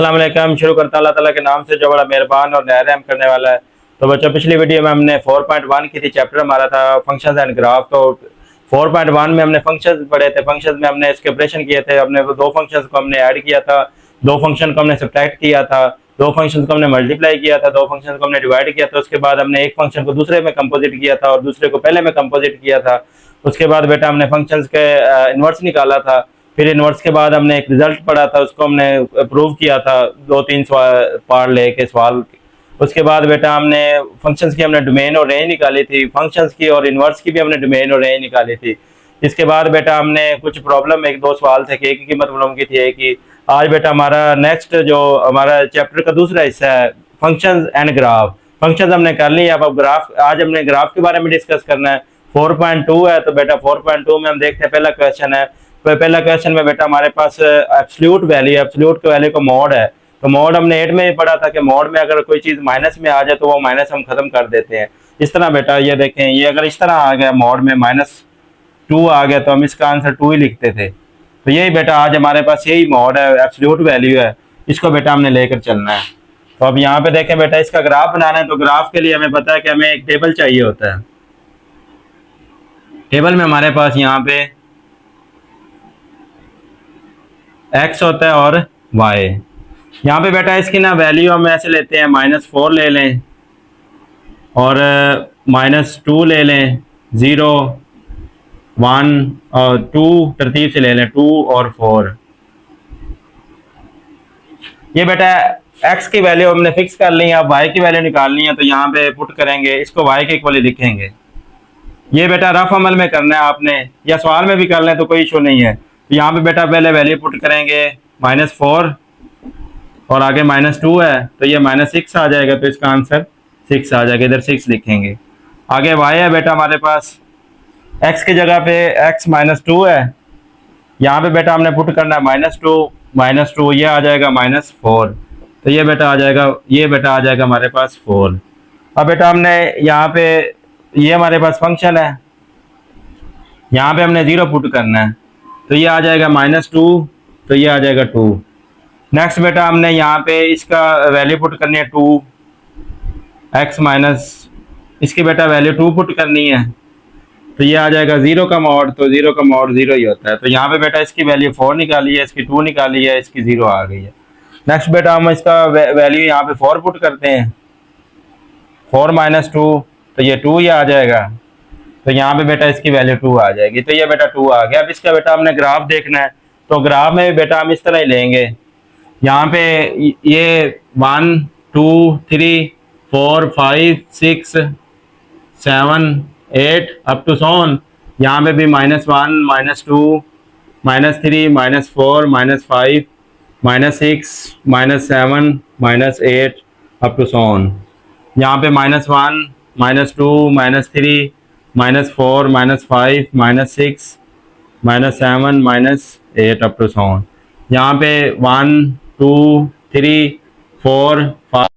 अस्सलाम वालेकुम। शुरू करता अल्लाह ताला के नाम से जो बड़ा मेहरबान और रहम करने वाला है। तो बच्चों, पिछली वीडियो में हमने 4.1 की थी, चैप्टर हमारा था फंक्शंस एंड ग्राफ। तो 4.1 में हमने फंक्शंस पढ़े थे। फंक्शंस में हमने इसके ऑपरेशन किए थे। हमने वो दो फंक्शंस को हमने ऐड किया था, दो फंक्शन को हमने सब्ट्रैक्ट किया था, दो फंक्शंस को हमने मल्टीप्लाई किया था, दो फंक्शंस को हमने डिवाइड किया था। उसके बाद हमने एक फंक्शन को दूसरे में कंपोजिट किया था और दूसरे को पहले में कंपोजिट किया था। उसके बाद बेटा हमने फंक्शंस के इन्वर्स निकाला था। फिर इन्वर्स के बाद हमने एक रिजल्ट पढ़ा था, उसको हमने प्रूव किया था, दो तीन सवाल पार्ट लेके सवाल। उसके बाद बेटा हमने फंक्शंस की हमने डोमेन और रेंज निकाली थी, फंक्शंस की और इन्वर्स की भी हमने डोमेन और रेंज निकाली थी। इसके बाद बेटा हमने कुछ प्रॉब्लम, एक दो सवाल थे कि एक ही कीमत मालूम की थी, एक ही। आज बेटा हमारा नेक्स्ट जो हमारा चैप्टर का दूसरा हिस्सा है, फंक्शंस एंड ग्राफ। फंक्शंस हमने कर ली, अब ग्राफ, आज हमने ग्राफ के बारे में डिस्कस करना है। 4.2 है, तो बेटा 4.2 में हम देखते हैं, पहला क्वेश्चन है। तो पहला क्वेश्चन में बेटा हमारे पास एब्सोल्यूट वैल्यू, एब्सोल्यूट वैल्यू का मॉड है। तो मॉड हमने 8 में ही पढ़ा था कि मॉड में अगर कोई चीज माइनस में आ जाए तो वो माइनस हम खत्म कर देते हैं। इस तरह बेटा ये देखें, ये अगर इस तरह आ गया मॉड में -2 आ गया तो हम इसका आंसर 2 ही लिखते थे। तो यही बेटा आज हमारे पास यही मॉड है, एब्सोल्यूट वैल्यू है। इसको बेटा हमने लेकर चलना है। तो अब यहाँ पे देखें बेटा, इसका ग्राफ बनाना है। तो ग्राफ के लिए हमें पता है कि हमें एक टेबल चाहिए होता है। टेबल में हमारे पास यहाँ पे एक्स होता है और वाई। यहाँ पे बेटा इसकी ना वैल्यू हम ऐसे लेते हैं, -4 ले लें और -2 ले लें, 0, 1 और 2 तरतीब से ले लें, 2 और 4। ये बेटा एक्स की वैल्यू हमने फिक्स कर ली है। अब वाई की वैल्यू निकालनी है, तो यहाँ पे पुट करेंगे, इसको वाई के इक्वली लिखेंगे। ये बेटा रफ अमल में करना है आपने, या सवाल में भी कर लें तो कोई इशू नहीं है। तो यहाँ पे बेटा पहले वैल्यू पुट करेंगे, -4 और आगे -2 है, तो ये -6 आ जाएगा। तो इसका आंसर 6 आ जाएगा, इधर 6 लिखेंगे। आगे वाई है बेटा हमारे पास, एक्स की जगह पे x -2 है। यहाँ पे बेटा हमने पुट करना है -2, ये आ जाएगा -4। तो ये बेटा आ जाएगा, ये बेटा आ जाएगा हमारे पास 4। अब बेटा हमने यहाँ पे, ये हमारे पास फंक्शन है, यहाँ पे हमने 0 पुट करना है। तो ये आ जाएगा -2, तो ये आ जाएगा 2। नेक्स्ट बेटा हमने यहाँ पे इसका वैल्यू पुट करनी है 2, x माइनस, इसकी बेटा वैल्यू 2 पुट करनी है। तो ये आ जाएगा 0 का मॉड, तो 0 का मॉड 0 ही होता है। तो यहाँ पे बेटा इसकी वैल्यू 4 निकाली है, इसकी 2 निकाली है, इसकी 0 आ गई है। नेक्स्ट बेटा हम इसका वैल्यू यहाँ पे 4 पुट करते हैं, 4 -2, तो ये 2 ही आ जाएगा। तो यहाँ पे बेटा इसकी वैल्यू 2 आ जाएगी। तो ये बेटा 2 आ गया। अब इसका बेटा हमने ग्राफ देखना है। तो ग्राफ में बेटा हम इस तरह ही लेंगे, यहाँ पे ये 1 2 3 4 5 6 7 8 अप टू सोन। यहाँ पे भी -1 -2 -3 -4 -5 -6 -7 -8 अप टू सोन। यहाँ पे -1 -2 -3 -4 -5 -6 -7 -8 अप टू सोन। यहाँ पे 1 2 3 4 5।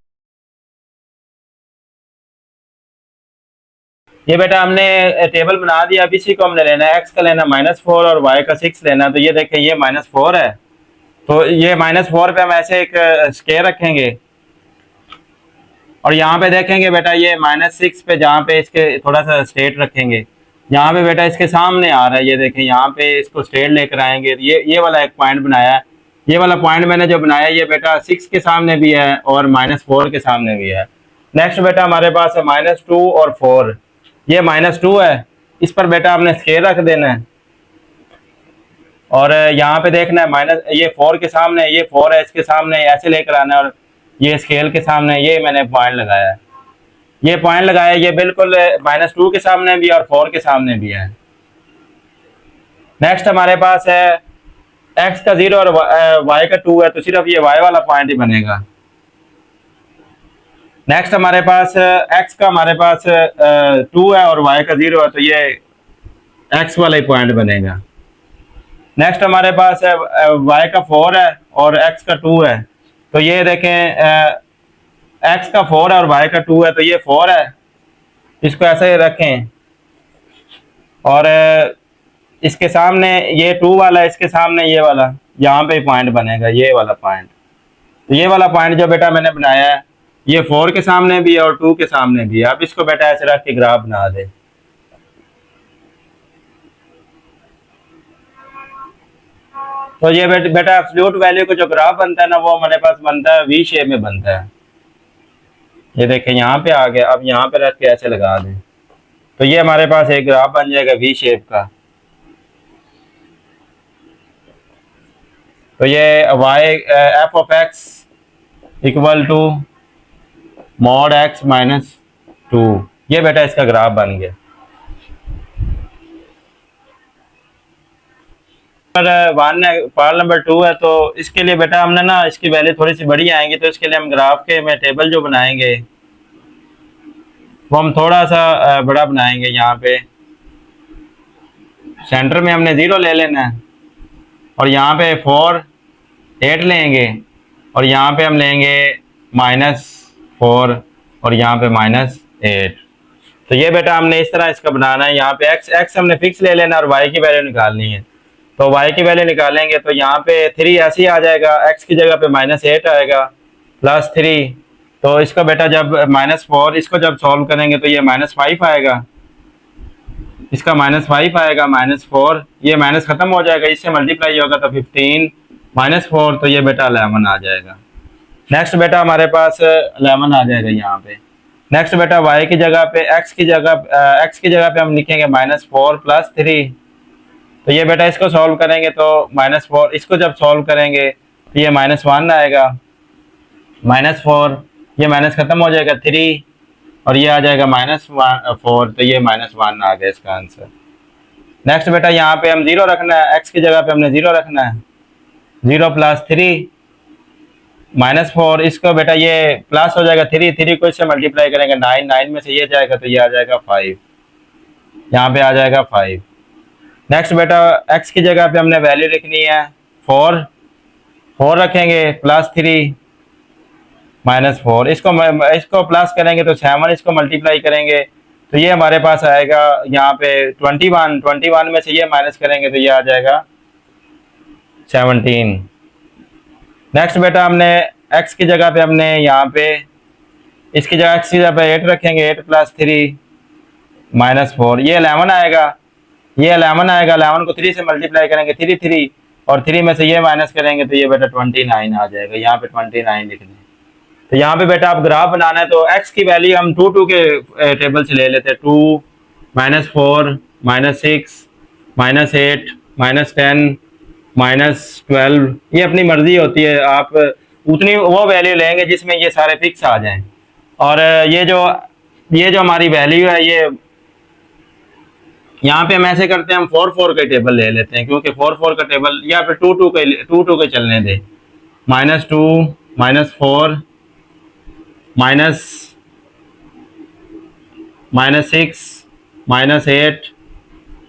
ये बेटा हमने टेबल बना दिया। अब इसी को हमने लेना है, एक्स का लेना -4 और वाई का 6 लेना। तो ये देखें, ये -4 है, तो ये -4 पे हम ऐसे एक स्केयर रखेंगे और यहाँ पे देखेंगे बेटा ये -6 पे, जहाँ पे इसके थोड़ा सा स्टेट रखेंगे, यहाँ पे बेटा इसके सामने आ रहा है, ये देखें, यहाँ पे इसको स्टेट लेकर आएंगे। ये वाला एक पॉइंट बनाया है। ये वाला पॉइंट मैंने जो बनाया, ये बेटा 6 के सामने भी है और -4 के सामने भी है। नेक्स्ट बेटा हमारे पास है -2 और 4। ये -2 है, इस पर बेटा हमने स्केल रख देना है और यहाँ पे देखना है ये 4 के सामने, ये 4 है, इसके सामने ऐसे लेकर आना है और ये स्केल के सामने ये मैंने पॉइंट लगाया है। ये पॉइंट लगाया, ये बिल्कुल -2 के सामने भी और 4 के सामने भी है। नेक्स्ट हमारे पास है x का 0 और y का 2 है, तो सिर्फ ये y वाला पॉइंट ही बनेगा। नेक्स्ट हमारे पास x का हमारे पास 2 है और y का 0 है, तो ये x वाला ही पॉइंट बनेगा। नेक्स्ट हमारे पास है y का 4 है और x का 2 है, तो ये देखें x का 4 है और y का 2 है, तो ये 4 है, इसको ऐसे ही रखें और इसके सामने ये 2 वाला है, इसके सामने ये वाला, यहाँ पे पॉइंट बनेगा, ये वाला पॉइंट। तो ये वाला पॉइंट जो बेटा मैंने बनाया है ये 4 के सामने भी है और 2 के सामने भी है। अब इसको बेटा ऐसे रख के ग्राफ बना दे। तो ये बेटा एब्सोल्यूट वैल्यू का जो ग्राफ बनता है ना वो हमारे पास बनता है वी शेप में बनता है। ये देखें यहाँ पे आ गया। अब यहाँ पे रख के ऐसे लगा दें तो ये हमारे पास एक ग्राफ बन जाएगा वी शेप का। तो ये Y F of X equal to mod X minus 2, ये बेटा इसका ग्राफ बन गया। पार्ट नंबर 2 है तो इसके लिए बेटा हमने ना इसकी वैल्यू थोड़ी सी बड़ी आएंगी तो इसके लिए हम ग्राफ के में टेबल जो बनाएंगे वो हम थोड़ा सा बड़ा बनाएंगे। यहाँ पे सेंटर में हमने 0 ले लेना है और यहाँ पे 4 8 लेंगे और यहाँ पे हम लेंगे -4 और यहाँ पे -8। तो ये बेटा हमने इस तरह इसका बनाना है। यहाँ पे x हमने फिक्स ले लेना और y की वैल्यू निकालनी है। तो y की वैल्यू निकालेंगे तो यहाँ पे 3 ऐसे ही आ जाएगा, x की जगह पे -8 आएगा +3। तो इसको बेटा जब -4 इसको जब सॉल्व करेंगे तो ये -5 आएगा, इसका -5 आएगा, -4 ये माइनस खत्म हो जाएगा, इससे मल्टीप्लाई होगा तो 15 -4 तो ये बेटा 11 आ जाएगा। नेक्स्ट बेटा हमारे पास 11 आ जाएगा यहाँ पे। नेक्स्ट बेटा y की जगह पे x की जगह पे हम लिखेंगे -4 + 3। तो ये बेटा इसको सॉल्व करेंगे तो -4 इसको जब सॉल्व करेंगे तो ये -1 आएगा, -4 ये माइनस खत्म हो जाएगा 3 और ये आ जाएगा -4 तो ये -1 आ गया इसका आंसर। नेक्स्ट बेटा यहाँ पे हम 0 रखना है, x की जगह पे हमने 0 रखना है। 0 + 3 -4 इसको बेटा ये प्लस हो जाएगा 3 को इससे मल्टीप्लाई करेंगे 9 में से ये जाएगा तो ये आ जाएगा 5, यहाँ पे आ जाएगा 5। नेक्स्ट बेटा x की जगह पे हमने वैल्यू लिखनी है 4 रखेंगे +3 -4 इसको प्लस करेंगे तो 7 इसको मल्टीप्लाई करेंगे तो ये हमारे पास आएगा यहाँ पे 21 में से ये माइनस करेंगे तो ये आ जाएगा 17। नेक्स्ट बेटा हमने x की जगह पे हमने यहाँ पे इसकी जगह x की जगह पे 8 रखेंगे, 8 + 3 -4 ये 11 आएगा, ये 11 आएगा। 11 को 3 से मल्टीप्लाई करेंगे 3 और 3 में से ये माइनस करेंगे तो ये बेटा 29 आ जाएगा, यहाँ पे 29 लिखने। तो यहाँ पे बेटा आप ग्राफ बनाना है तो x की वैल्यू हम 2 के टेबल से ले लेते हैं। 2 -4 -6 -8 -10 -12 ये अपनी मर्जी होती है, आप उतनी वो वैल्यू लेंगे जिसमें ये सारे फिक्स आ जाएं। और ये जो हमारी वैल्यू है ये यहाँ पे हम ऐसे करते हैं, हम 4 के टेबल ले लेते हैं क्योंकि 4 का टेबल या फिर 2 के चलने दे। -2 -4 -6 -8 -10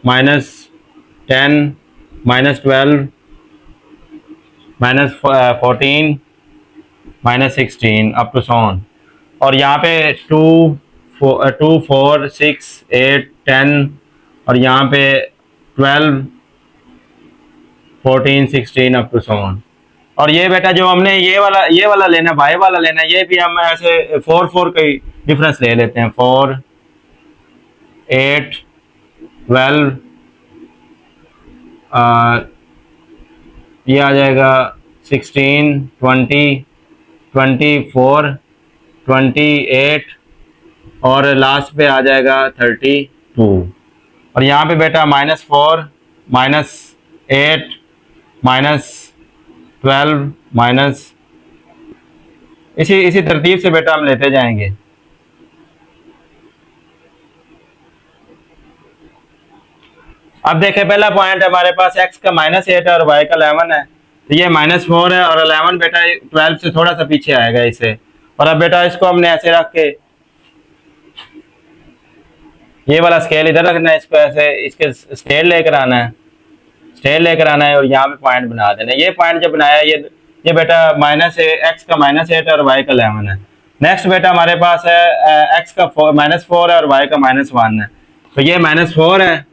-12 -14 -16 अप टू सॉन। और यहाँ पे 2 4 6 8 10 और यहाँ पे 12 14 16 अप टू सॉन। और ये बेटा जो हमने ये वाला लेना y वाला लेना, ये भी हम ऐसे 4 का डिफरेंस ले लेते हैं। 4 8 12 ये आ जाएगा 16 20 24 28 और लास्ट पे आ जाएगा 32। और यहाँ पे बेटा -4 -8 -12 माइनस इसी तरतीब से बेटा हम लेते जाएंगे। अब देखें पहला पॉइंट हमारे पास x का -8 है और y का 11 है, तो ये -4 है और 11 बेटा 12 से थोड़ा सा पीछे आएगा इसे। और अब बेटा इसको हमने ऐसे रख के ये वाला स्केल इधर रखना है, इसको ऐसे इसके स्टेट लेकर आना है और यहाँ पे पॉइंट बना देना है। ये पॉइंट जो बनाया ये बेटा x का -8 और y का 11 है। नेक्स्ट बेटा हमारे पास है x का -4 है और y का -1 है, तो ये -4 है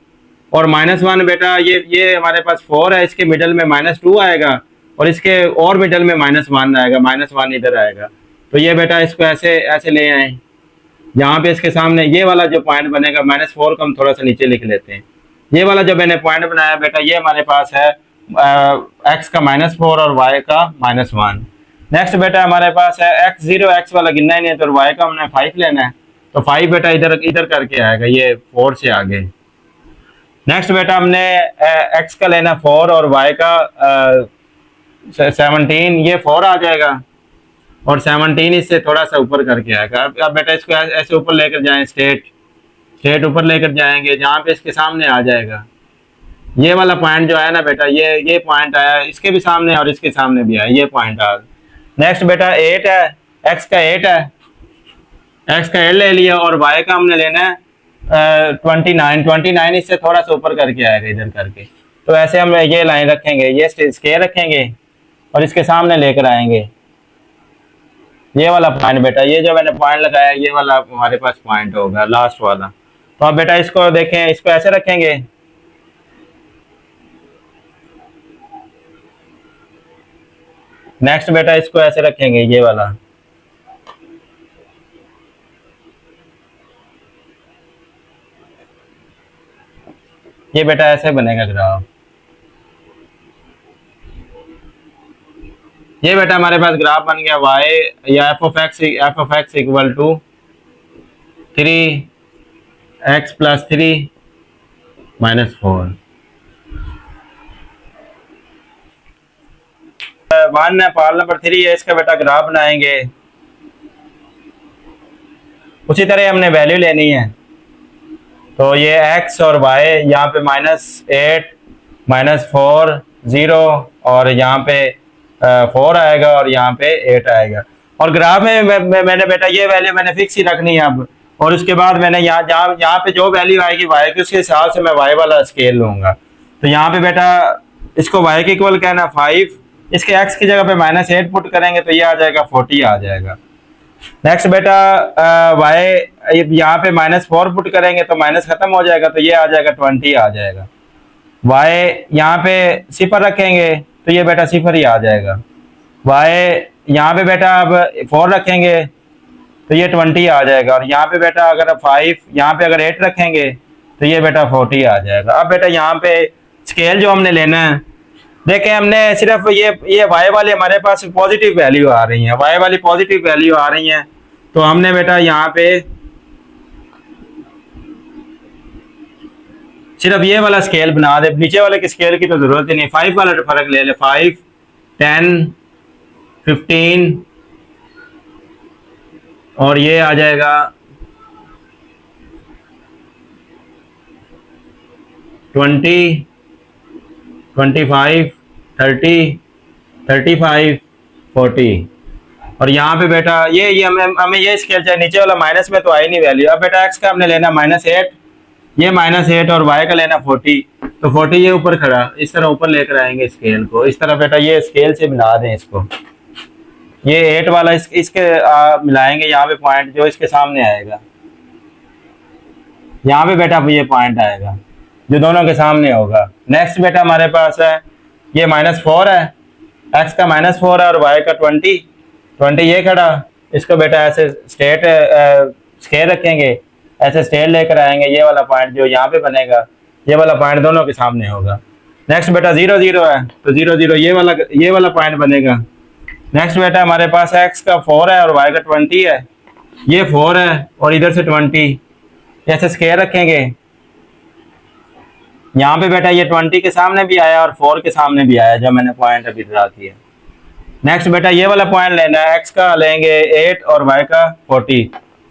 और -1 बेटा ये हमारे पास 4 है, इसके मिडल में -2 आएगा और इसके और मिडल में -1 आएगा, -1 इधर आएगा। तो ये बेटा इसको ऐसे ऐसे ले आए, यहाँ पे इसके सामने ये वाला जो पॉइंट बनेगा -4 को हम थोड़ा सा नीचे लिख लेते हैं। ये वाला जो मैंने पॉइंट बनाया बेटा, ये हमारे पास है x का -4 और y का -1। नेक्स्ट बेटा हमारे पास है x0, x वाला गिनना ही नहीं है, तो y का हमने 5 लेना है, तो 5 बेटा इधर इधर करके आएगा, ये 4 से आगे। नेक्स्ट बेटा हमने x का लेना 4 और y का 17, ये 4 आ जाएगा, और 17 इससे थोड़ा सा ऊपर करके आएगा। अब बेटा इसको ऐसे ऊपर लेकर जाएं, स्ट्रेट ऊपर लेकर जाएंगे, जहाँ पे इसके सामने आ जाएगा ये वाला पॉइंट जो है ना बेटा, ये पॉइंट आया, इसके भी सामने और इसके सामने भी आया, ये पॉइंट आ। नेक्स्ट बेटा 8 है, x का 8 है, x का 8 ले लिया, और y का हमने लेना है 29 इससे थोड़ा सा ऊपर करके आएगा इधर करके। तो ऐसे हम ये लाइन रखेंगे, ये स्केल रखेंगे और इसके सामने लेकर आएंगे ये वाला पॉइंट बेटा, ये जो मैंने पॉइंट लगाया ये वाला हमारे पास पॉइंट होगा लास्ट वाला। तो अब बेटा इसको देखें, इसको ऐसे रखेंगे, नेक्स्ट बेटा इसको ऐसे रखेंगे ये वाला, ये बेटा ऐसे बनेगा ग्राफ। ये बेटा हमारे पास ग्राफ बन गया y या f of x equal to 3x + 3 - 4। 1 है, पार्ट नंबर 3 है, इसका बेटा ग्राफ बनाएंगे। उसी तरह हमने वैल्यू लेनी है, तो ये x और y यहाँ पे -8 -4 0 और यहाँ पे 4 आएगा और यहाँ पे 8 आएगा। और ग्राफ में मैंने बेटा ये वैल्यू मैंने फिक्स ही रखनी है अब, और उसके बाद मैंने यहाँ पे जो वैल्यू आएगी y की, उसके हिसाब से मैं y वाला स्केल लूंगा। तो यहाँ पे बेटा इसको y के इक्वल कहना 5, इसके x की जगह पे -8 पुट करेंगे तो ये आ जाएगा 40 आ जाएगा। नेक्स्ट बेटा y यहाँ पे -4 पुट करेंगे तो माइनस खत्म हो जाएगा, तो ये आ जाएगा 20 आ जाएगा। y यहाँ पे 0 रखेंगे तो ये बेटा 0 ही आ जाएगा। y यहाँ पे बेटा अब 4 रखेंगे तो ये 20 आ जाएगा, और यहाँ पे बेटा अगर 5 यहाँ पे अगर 8 रखेंगे तो ये बेटा 40 आ जाएगा। अब बेटा यहाँ पे स्केल जो हमने लेना है, देखें हमने सिर्फ ये y वाले हमारे पास पॉजिटिव वैल्यू आ रही है, y वाली पॉजिटिव वैल्यू आ रही है, तो हमने बेटा यहाँ पे सिर्फ ये वाला स्केल बना दे, नीचे वाले के स्केल की तो जरूरत ही नहीं। 5 वाला फर्क ले ले, 5 10 15 और ये आ जाएगा 20 25 30 35 40। और यहाँ पे बेटा ये हमें ये स्केल चाहिए, नीचे वाला माइनस में तो आई नहीं वैल्यू। अब बेटा x का हमने लेना -8, ये -8 और y का लेना 40, तो 40 ये ऊपर खड़ा, इस तरह ऊपर लेकर आएंगे स्केल को, इस तरह बेटा ये स्केल से मिला दें इसको, ये 8 वाला इसके मिलाएंगे यहाँ पे पॉइंट जो इसके सामने आएगा, यहाँ पे बेटा ये पॉइंट आएगा जो दोनों के सामने होगा। नेक्स्ट बेटा हमारे पास है ये -4 है, x का -4 है और y का 20 ये खड़ा, इसको बेटा ऐसे स्ट्रेट स्केल रखेंगे, ऐसे स्ट्रेट लेकर आएंगे, ये वाला पॉइंट जो यहाँ पे बनेगा ये वाला पॉइंट दोनों के सामने होगा। नेक्स्ट बेटा 0 0 है, तो 0 0 ये वाला पॉइंट बनेगा। नेक्स्ट बेटा हमारे पास x का 4 है और y का 20 है, ये 4 है और इधर से 20, ऐसे स्केल रखेंगे, यहाँ पे बेटा ये 20 के सामने भी आया और 4 के सामने भी आया जो मैंने पॉइंट अभी ड्रा किया। नेक्स्ट बेटा ये वाला पॉइंट लेना है, x का लेंगे 8 और y का 40,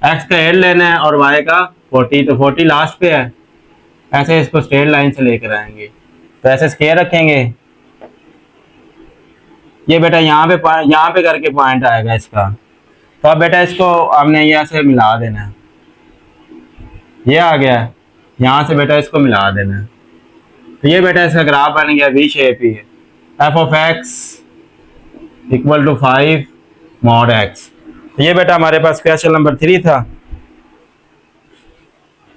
x का 8 लेना है और y का 40, तो 40 लास्ट पे है, ऐसे इसको स्ट्रेट लाइन से लेकर आएंगे, तो ऐसे स्केल रखेंगे, ये बेटा यहाँ पे करके पॉइंट आएगा इसका। तो अब बेटा इसको हमने यहाँ से मिला देना है, ये आ गया, यहाँ से बेटा इसको मिला देना है, तो ये बेटा इसका ग्राफ बन गया वी शेप ही है, f of x equal to 5 mod x। तो ये बेटा हमारे पास क्वेश्चन नंबर 3 था।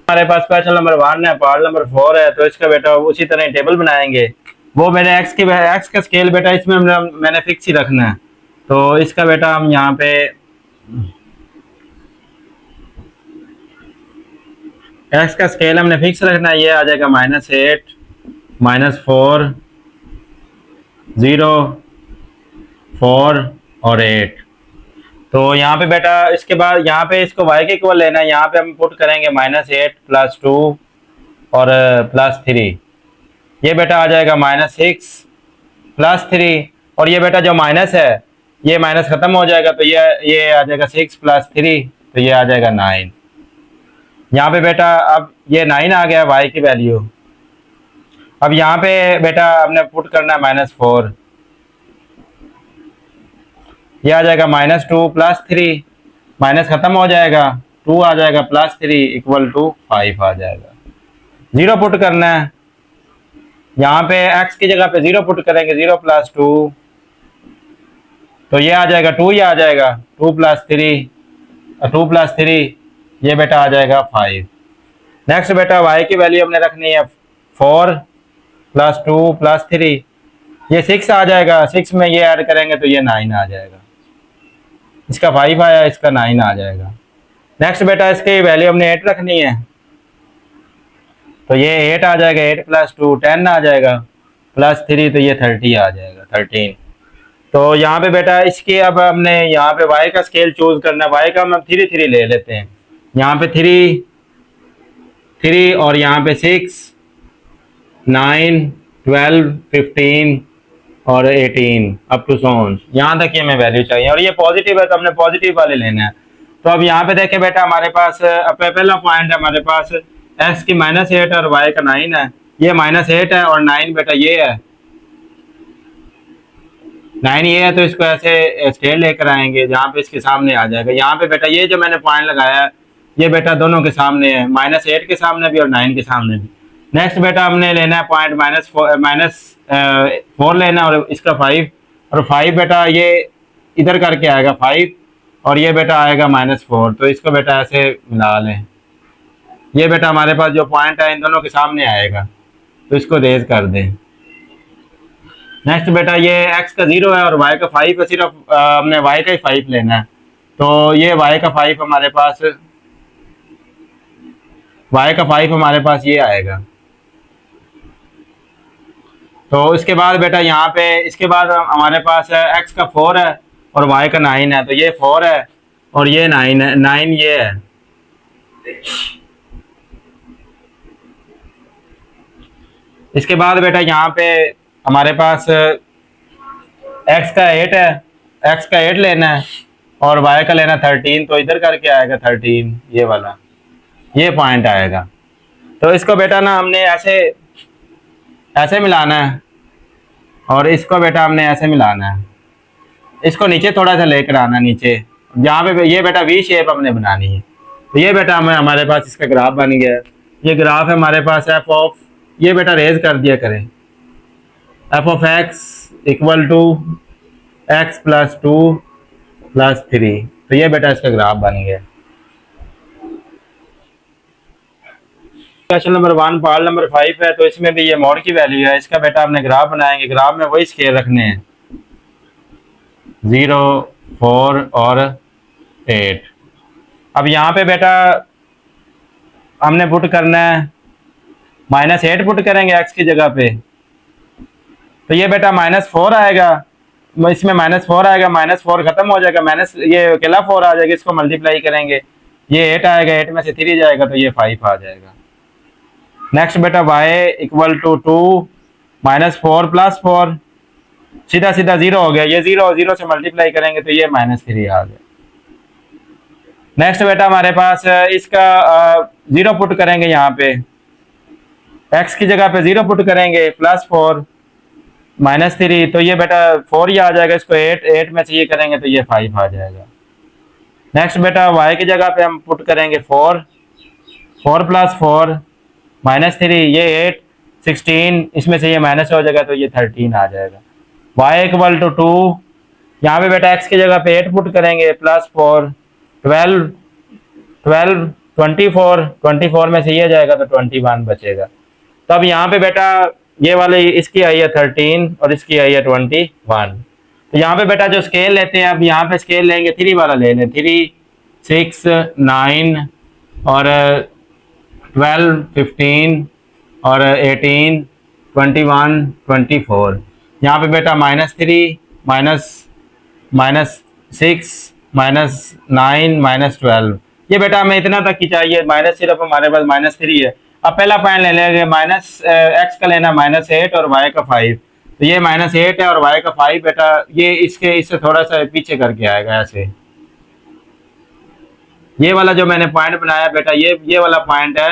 हमारे पास क्वेश्चन नंबर 1 है, पार्ट नंबर 4 है, तो इसका बेटा उसी तरह टेबल बनाएंगे। वो मैंने एक्स का स्केल बेटा इसमें मैंने फिक्स ही रखना है। तो इसका बेटा हम यहाँ पे एक्स का स्केल हमने फिक्स रखना है, ये आ जाएगा -8, -4, 0, 4 और 8। तो यहाँ पे बेटा इसके बाद यहाँ पे इसको y के इक्वल लेना है, यहाँ पे हम पुट करेंगे -8 + 2 और +3। ये बेटा आ जाएगा -6 +3, और ये बेटा जो माइनस है ये माइनस खत्म हो जाएगा, तो ये आ जाएगा 6 + 3, तो ये आ जाएगा 9। यहाँ पे बेटा अब ये 9 आ गया y की वैल्यू। अब यहाँ पे बेटा हमने पुट करना है -4, ये आ जाएगा -2 + 3, माइनस खत्म हो जाएगा, 2 आ जाएगा +3 = 5 आ जाएगा। 0 पुट करना है, यहाँ पे x की जगह पे 0 पुट करेंगे, 0 + 2, तो ये आ जाएगा 2, ये आ जाएगा 2 + 3, 2 + 3, ये बेटा आ जाएगा 5। नेक्स्ट बेटा y की वैल्यू हमने रखनी है 4 + 2 + 3, ये 6 आ जाएगा, 6 में ये ऐड करेंगे तो ये 9 आ जाएगा, इसका 5 आया, इसका 9 आ जाएगा। नेक्स्ट बेटा इसकी वैल्यू हमने 8 रखनी है, तो ये 8 आ जाएगा, 8 + 2 10 आ जाएगा, +3 तो ये 30 आ जाएगा, 13। तो यहाँ पे बेटा इसके अब हमने यहाँ पे y का स्केल चूज करना है, y का हम 3 3 ले लेते हैं, यहाँ पे 3 3 और यहाँ पे 6, 9, 12, 15 और 18 अप टू सोन, यहाँ तक ये हमें वैल्यू चाहिए, और ये पॉजिटिव है तो हमने पॉजिटिव वाले लेना है। तो अब यहाँ पे देखें बेटा हमारे पास पहला पॉइंट है हमारे पास x की -8 और y का 9 है, ये -8 है और 9 बेटा ये है, 9 ये है, तो इसको ऐसे स्केल लेकर आएंगे जहाँ पे इसके सामने आ जाएगा। यहाँ पे बेटा ये जो मैंने पॉइंट लगाया है ये बेटा दोनों के सामने है, -8 के सामने भी और 9 के सामने भी। नेक्स्ट बेटा हमने लेना है पॉइंट -4 लेना है, और इसका 5, और 5 बेटा ये इधर करके आएगा 5, और ये बेटा आएगा -4, तो इसको बेटा ऐसे मिला लें। ये बेटा हमारे पास जो पॉइंट है इन दोनों के सामने आएगा, तो इसको रेज कर दें। नेक्स्ट बेटा ये x का 0 है और y का 5 है, सिर्फ हमने y का ही 5 लेना है, तो ये y का 5 हमारे पास ये आएगा। तो इसके बाद बेटा यहाँ पे इसके बाद हमारे पास है x का 4 है और y का 9 है, तो ये 4 है और ये 9 है, 9 ये है। इसके बाद बेटा यहाँ पे हमारे पास x का 8 है, x का 8 लेना है और y का लेना 13, तो इधर करके आएगा 13, ये वाला ये पॉइंट आएगा। तो इसको बेटा ना हमने ऐसे ऐसे मिलाना है और इसको बेटा हमने ऐसे मिलाना है, इसको नीचे थोड़ा सा लेकर आना नीचे, जहाँ पे ये बेटा वी शेप हमने बनानी है। तो ये बेटा हमारे पास इसका ग्राफ बन गया है, ये ग्राफ है हमारे पास f ऑफ, ये बेटा रेज कर दिया करें, f ऑफ x = x + 2 + 3, तो ये बेटा इसका ग्राफ बन गया। क्वेश्चन नंबर 1 पार्ट नंबर 5 है, तो इसमें भी ये मोड की वैल्यू है, इसका बेटा हमने ग्राफ बनाएंगे, ग्राफ में वही स्केल रखने हैं 0, 4 और 8। अब यहाँ पे बेटा हमने पुट करना है -8 पुट करेंगे x की जगह पे, तो ये बेटा -4 आएगा, इसमें -4 आएगा, -4 खत्म हो जाएगा, माइनस ये अकेला 4 आ जाएगा, इसको मल्टीप्लाई करेंगे, ये 8 आएगा, 8 में से 3 जाएगा तो ये 5 आ जाएगा। नेक्स्ट बेटा y = 2 -4 + 4, सीधा सीधा 0 हो गया, ये 0 से मल्टीप्लाई करेंगे तो ये -3 आ गया। नेक्स्ट बेटा हमारे पास इसका 0 पुट करेंगे, यहाँ पे x की जगह पे 0 पुट करेंगे, +4 -3, तो ये बेटा 4 ही आ जाएगा, इसको 8 में से ये करेंगे तो ये 5 आ जाएगा। नेक्स्ट बेटा y की जगह पे हम पुट करेंगे 4 + 4 -3, ये 8 16, इसमें से ये माइनस हो जाएगा तो ये 13 आ जाएगा। y = 2, यहाँ पे बेटा x की जगह पे 8 पुट करेंगे, +4 12 24 में से ये जाएगा तो 21 बचेगा। तो अब यहाँ पे बेटा ये वाले इसकी आई है 13 और इसकी आई है 21। तो यहाँ पे बेटा जो स्केल लेते हैं, अब यहाँ पे स्केल लेंगे 3 वाला ले लें, 3, 6, 9 और 12, 15 और 18, 21, 24। यहाँ पे बेटा -3, -6, -9, -12। ये बेटा हमें इतना तक की चाहिए, माइनस सिर्फ हमारे पास -3 है। अब पहला पॉइंट ले लेंगे, एक्स का लेना -8 और वाई का 5। तो ये -8 है और वाई का 5 बेटा, ये इससे थोड़ा सा पीछे करके आएगा ऐसे। ये वाला जो मैंने पॉइंट बनाया बेटा, ये वाला पॉइंट है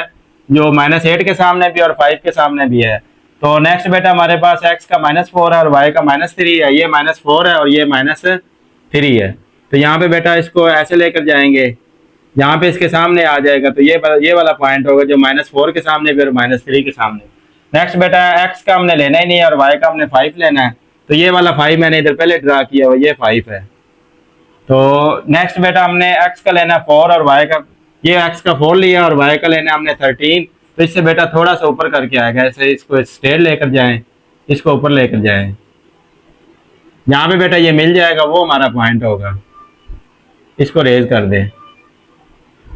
जो -8 के सामने भी और 5 के सामने भी है। तो नेक्स्ट बेटा हमारे पास x का -4 है और y का -3 है। ये -4 है और ये -3 है। तो यहाँ पे बेटा इसको ऐसे लेकर जाएंगे, यहाँ पे इसके सामने आ जाएगा। तो ये वाला पॉइंट होगा जो -4 के सामने भी और -3 के सामने। नेक्स्ट बेटा x का हमने लेना ही नहीं है और y का हमने 5 लेना है। तो ये वाला 5 मैंने इधर पहले ड्रा किया हुआ, ये 5 है। तो नेक्स्ट बेटा हमने x का लेना 4 और y का, ये x का 4 लिया और y का लेना हमने 13। तो इससे बेटा थोड़ा सा ऊपर करके आएगा ऐसे, इसको स्ट्रेट लेकर जाएं, इसको ऊपर लेकर जाएं, यहाँ पे बेटा ये मिल जाएगा, वो हमारा पॉइंट होगा। इसको रेज कर दें।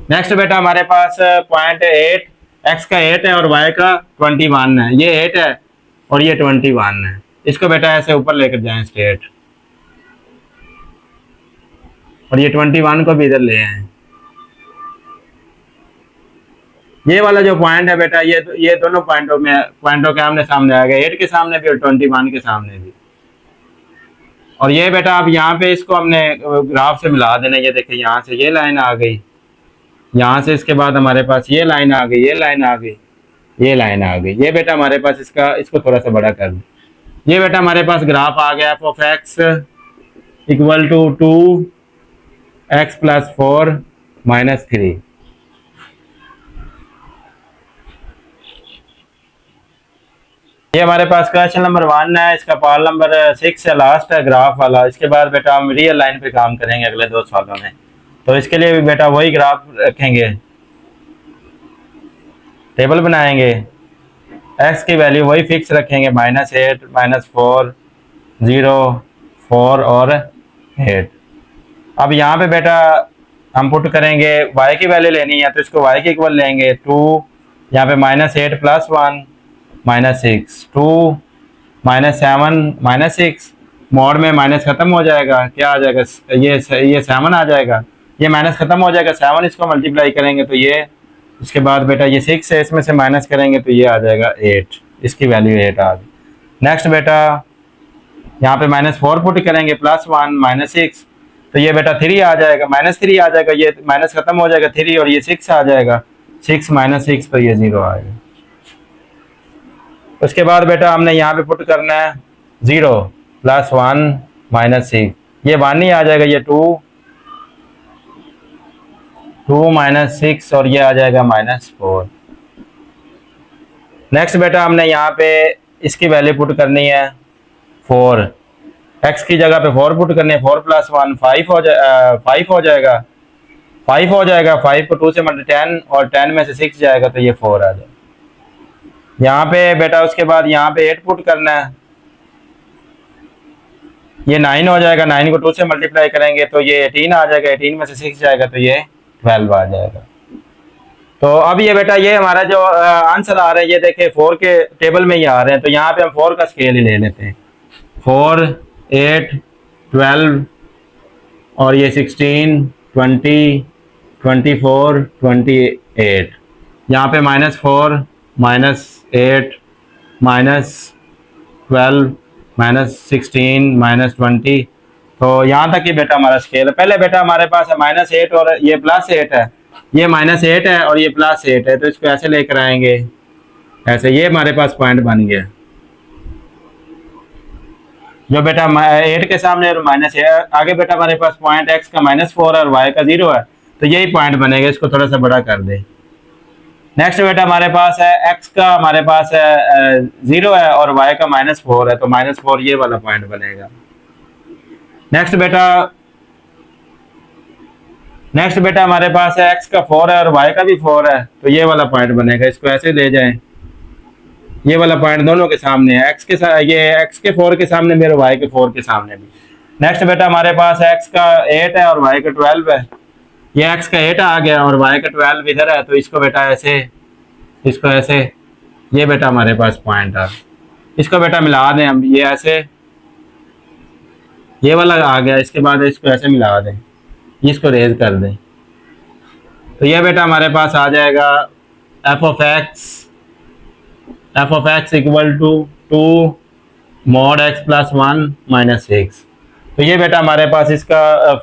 नेक्स्ट बेटा हमारे पास पॉइंट 8, x का 8 है और y का 21 है। ये 8 है और ये 21 है। इसको बेटा ऐसे ऊपर लेकर जाएं स्ट्रेट, और ये 21 को भी इधर ले आए। ये वाला जो पॉइंट है बेटा, ये दोनों पॉइंटों के आमने सामने आ गए, 8 के सामने भी और 21 के सामने भी। और ये बेटा अब यहाँ पे इसको हमने ग्राफ से मिला देना। ये देखिए यहाँ से ये लाइन आ गई, यहाँ से इसके बाद हमारे पास ये लाइन आ गई, ये लाइन आ गई, ये लाइन आ गई। ये बेटा हमारे पास इसको थोड़ा सा बड़ा कर दें। ये बेटा हमारे पास ग्राफ आ गया f(x) = 2x + 4 - 3। ये हमारे पास क्वेश्चन नंबर 1 है, इसका पाल नंबर 6 है, लास्ट है ग्राफ वाला। इसके बाद बेटा हम रियल लाइन पे काम करेंगे अगले 2 सवालों में। तो इसके लिए भी बेटा वही ग्राफ रखेंगे, टेबल बनाएंगे, x की वैल्यू वही फिक्स रखेंगे, -8, -4, 0, 4 और 8। अब यहाँ पे बेटा हम पुट करेंगे, y की वैल्यू लेनी है तो इसको y के इक्वल लेंगे 2, यहाँ पे -8 + 1 -6, 2 -7 -6, मोड में माइनस खत्म हो जाएगा, क्या आ जाएगा, ये 7 आ जाएगा, ये माइनस खत्म हो जाएगा, 7 इसको मल्टीप्लाई करेंगे तो ये, उसके बाद बेटा ये 6 है, इसमें से माइनस करेंगे तो ये आ जाएगा 8, इसकी वैल्यू 8 आ गई। नेक्स्ट बेटा यहाँ पे -4 पुट करेंगे, +1 -6, तो ये बेटा 3 आ जाएगा, -3 आ जाएगा, ये माइनस खत्म हो जाएगा 3 और ये 6 आ जाएगा, 6 - 6 तो ये 0 आएगा। उसके बाद बेटा हमने यहाँ पे पुट करना है 0 + 1 - 6, ये 1 ही आ जाएगा, ये 2 - 6 और ये आ जाएगा -4। नेक्स्ट बेटा हमने यहाँ पे इसकी वैल्यू पुट करनी है 4, x की जगह पे 4 पुट करनी है, 4 + 1 5 हो जाएगा, 5 को 2 से मल्टीप्लाई 10 और 10 में से 6 जाएगा तो ये 4 आ जाएगा। यहाँ पे बेटा उसके बाद यहाँ पे 8 पुट करना है, ये 9 हो जाएगा, 9 को 2 से मल्टीप्लाई करेंगे तो ये 18 आ जाएगा, 18 में से 6 जाएगा तो ये 12 आ जाएगा। तो अब ये बेटा ये हमारा जो आंसर आ रहा है, ये देखें 4 के टेबल में ही आ रहे हैं। तो यहाँ पे हम 4 का स्केल ही ले लेते हैं, 4, 8, 12 और ये 16, 20, 24, 28। यहाँ पे -4, -8, -12, -16, -20। तो यहाँ तक ही बेटा हमारा स्केल है। पहले बेटा हमारे पास है -8 और ये +8 है, ये -8 है और ये +8 है, तो इसको ऐसे लेकर आएंगे, ऐसे, ये हमारे पास पॉइंट बन गया जो बेटा 8 के सामने और -8। आगे बेटा हमारे पास पॉइंट x का -4 और y का 0 है, तो यही पॉइंट बनेगा, इसको थोड़ा सा बड़ा कर दे। नेक्स्ट बेटा हमारे पास है x का हमारे पास है 0 है और y का -4 है, तो -4 ये वाला पॉइंट बनेगा। नेक्स्ट बेटा हमारे पास है x का 4 है और y का भी 4 है, तो ये वाला पॉइंट बनेगा, इसको ऐसे ले जाएं, ये वाला पॉइंट दोनों के सामने है, एक्स के साथ, ये एक्स के 4 के सामने भी और वाई के 4 के सामने भी। नेक्स्ट बेटा हमारे पास एक्स का 8 है और वाई का 12 है। ये एक्स का 8 आ गया और वाई का 12 इधर है, तो इसको बेटा ऐसे, इसको ऐसे, ये बेटा हमारे पास पॉइंट आ, इसको बेटा मिला दें हम, ये ऐसे, ये वाला आ गया, इसके बाद इसको ऐसे मिला दें, इसको रेज कर दें, तो ये बेटा हमारे पास आ जाएगा F of X equal to 2 mod X plus 1 minus 6। तो ये बेटा हमारे पास इसका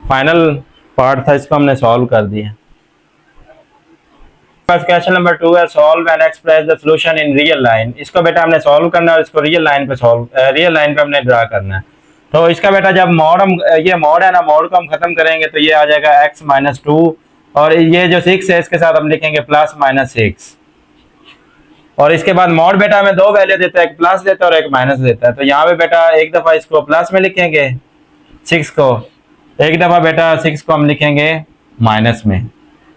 फाइनल पार्ट था, इसको हमने सॉल्व कर दिया। क्वेश्चन नंबर 2 है, solve and express the solution in real line. इसको बेटा हमने सॉल्व करना है और इसको रियल लाइन पे हमने ड्रा करना है। तो इसका बेटा जब मॉड हम, ये मॉड है ना, मॉड को हम खत्म करेंगे तो ये आ जाएगा x माइनस 2, और ये जो 6 है इसके साथ हम लिखेंगे प्लस माइनस 6, और इसके बाद मॉड बेटा हमें दो वैल्यू देता है, एक प्लस देता है और एक माइनस देता है। तो यहाँ पे बेटा एक दफा इसको प्लस में लिखेंगे 6 को, एक दफा बेटा 6 को हम लिखेंगे माइनस में।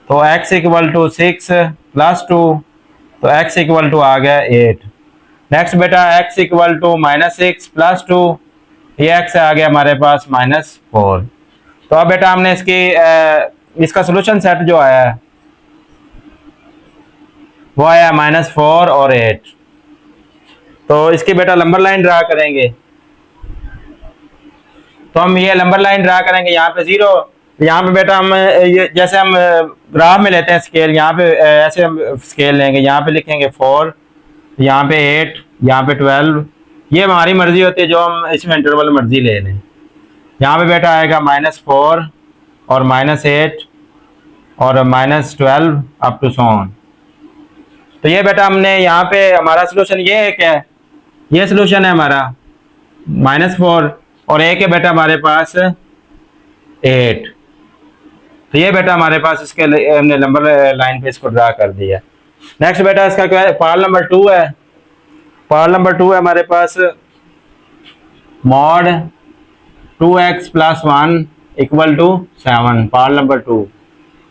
तो x इक्वल टू 6 प्लस 2, तो x इक्वल टू आ गया 8। नेक्स्ट बेटा x equal to minus 6 plus 2, ये x आ गया हमारे पास माइनस 4। तो अब बेटा हमने इसका सोल्यूशन सेट जो आया है वो आया -4 और 8। तो इसकी बेटा लंबर लाइन ड्रा करेंगे, तो हम ये लंबर लाइन ड्रा करेंगे, यहाँ पे 0, यहाँ पे बेटा हम ये जैसे हम ग्राफ में लेते हैं स्केल, यहाँ पे ऐसे हम स्केल लेंगे, यहाँ पे लिखेंगे 4, यहाँ पे 8, यहाँ पे 12, ये हमारी मर्जी होती है जो हम इसमें इंटरवल मर्जी ले लें। यहाँ पे बेटा आएगा -4 और -8 और -12 अप टू सो ऑन। तो ये बेटा हमने यहाँ पे हमारा सोल्यूशन ये है, क्या है, ये सोल्यूशन है हमारा -4 और एक है बेटा हमारे पास 8। तो ये बेटा हमारे पास इसके हमने नंबर लाइन पे इसको ड्रा कर दिया। नेक्स्ट बेटा इसका क्या है, पार्ट नंबर 2 है। पार्ट नंबर 2 है हमारे पास mod 2x plus 1 equal to 7, part number 2।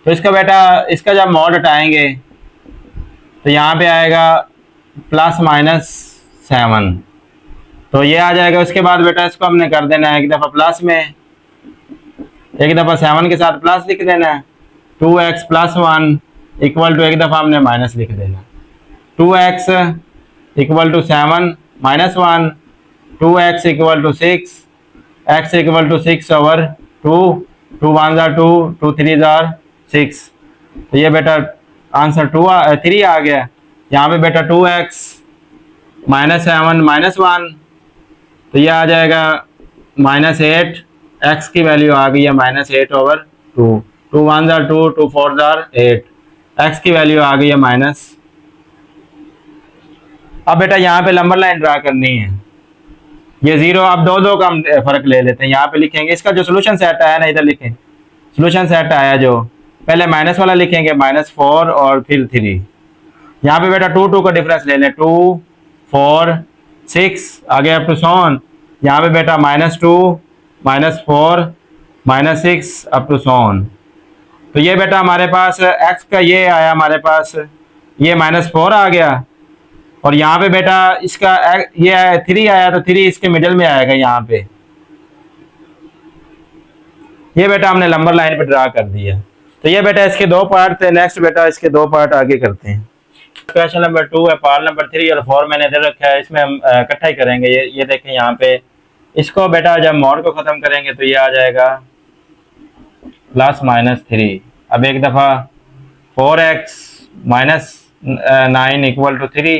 तो इसका बेटा इसका जब मॉड हटाएंगे तो यहाँ पे आएगा ±7, तो ये आ जाएगा। उसके बाद बेटा इसको हमने कर देना है एक दफ़ा प्लस में, एक दफ़ा 7 के साथ प्लस लिख देना है, 2x प्लस 1 इक्वल टू, एक दफ़ा हमने माइनस लिख देना, 2x equal to 7 minus 1, 2x equal to 6, x equal to 6 over 2, 2 1 जार 2, 2 3 जार 6। तो ये बेटा आंसर 3 आ गया। यहाँ पे बेटा 2x माइनस 7 माइनस 1, तो ये आ जाएगा -8, x की वैल्यू आ गई है -8 ओवर 2, 2 1 जार 2, 2 4 जार 8, x की वैल्यू आ गई है माइनस। अब बेटा यहाँ पे लंबर लाइन ड्रा करनी है, ये 0, अब दो का हम फर्क ले लेते हैं, यहाँ पे लिखेंगे इसका जो सोल्यूशन सेट आया ना, इधर लिखें सोल्यूशन सेट आया, जो पहले माइनस वाला लिखेंगे -4 और फिर 3। यहाँ पे बेटा 2 2 का डिफरेंस ले लें, 2 4 6 आगे अप टू सोन, यहाँ पे बेटा -2 -4 -6 अप टू सोन। तो ये बेटा हमारे पास x का ये आया, हमारे पास ये -4 आ गया, और यहाँ पे बेटा इसका ये 3 आया, तो 3 इसके मिडिल में आएगा यहाँ पे। ये बेटा हमने लंबर लाइन पे ड्रा कर दिया। तो ये बेटा इसके 2 पार्ट थे। नेक्स्ट बेटा इसके 2 पार्ट आगे करते हैं। क्वेश्चन नंबर 2 है, पार्ट नंबर 3 और 4 मैंने दे रखा है, इसमें हम इकट्ठा ही करेंगे। ये देखें यहाँ पे, इसको बेटा जब मॉड को खत्म करेंगे तो ये आ जाएगा +-3। अब एक दफा 4x minus 9 equal to 3,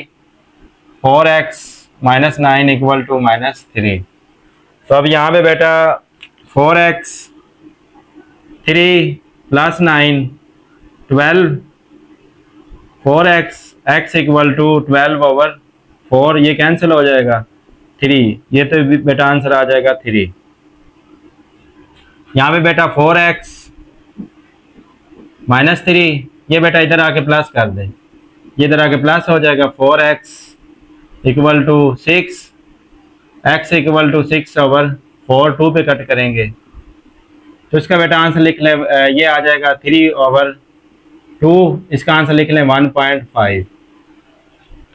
4x minus 9 equal to -3। तो अब यहाँ पे बेटा 4x 3 + 9 12, 4x x equal to 12 over 4, ये कैंसिल हो जाएगा 3, ये तो बेटा आंसर आ जाएगा 3। यहाँ पे बेटा 4x -3, ये बेटा इधर आके प्लस कर दें, ये इधर आके प्लस हो जाएगा, 4x equal to 6, x equal to 6 over 4, 2 पे कट करेंगे तो इसका बेटा आंसर लिख लें, ये आ जाएगा 3 ओवर 2, इसका आंसर लिख लें 1.5।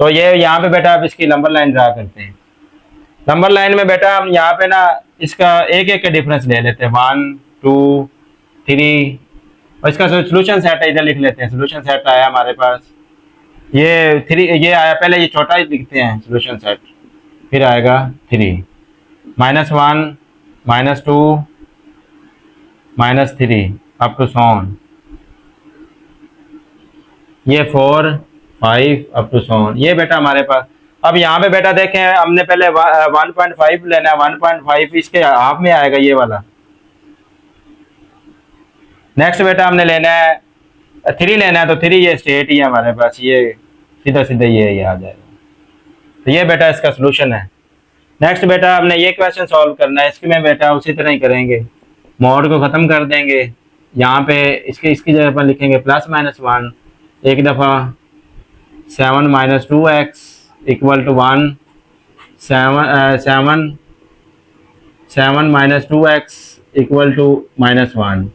तो ये यहाँ पे बेटा आप इसकी नंबर लाइन ड्रा करते हैं। नंबर लाइन में बेटा हम यहाँ पे ना इसका एक एक का डिफरेंस ले लेते हैं, 1 2 3, और इसका सोल्यूशन सेट है, इधर लिख लेते हैं। सोल्यूशन सेट आया हमारे पास, ये 3 ये आया, पहले ये छोटा ही लिखते हैं सोल्यूशन सेट, फिर आएगा 3 -1 -2 -3 अप टू सॉन, ये 4 5 अप टू सॉन, ये बेटा हमारे पास। अब यहाँ पे बेटा देखें, हमने पहले 1.5 लेना है, 1.5 इसके हाफ में आएगा ये वाला। नेक्स्ट बेटा हमने लेना है 3 लेना है, तो 3 ये स्टेट ही है हमारे पास, ये सीधा सीधा ये आ जाएगा। तो ये बेटा इसका सोल्यूशन है। नेक्स्ट बेटा हमने ये क्वेश्चन सॉल्व करना है, इसके में बेटा उसी तरह ही करेंगे, मॉड को ख़त्म कर देंगे। यहाँ पे इसकी जगह पर लिखेंगे +-1, एक दफ़ा 7 - 2x = 1, 7 -2x = -1।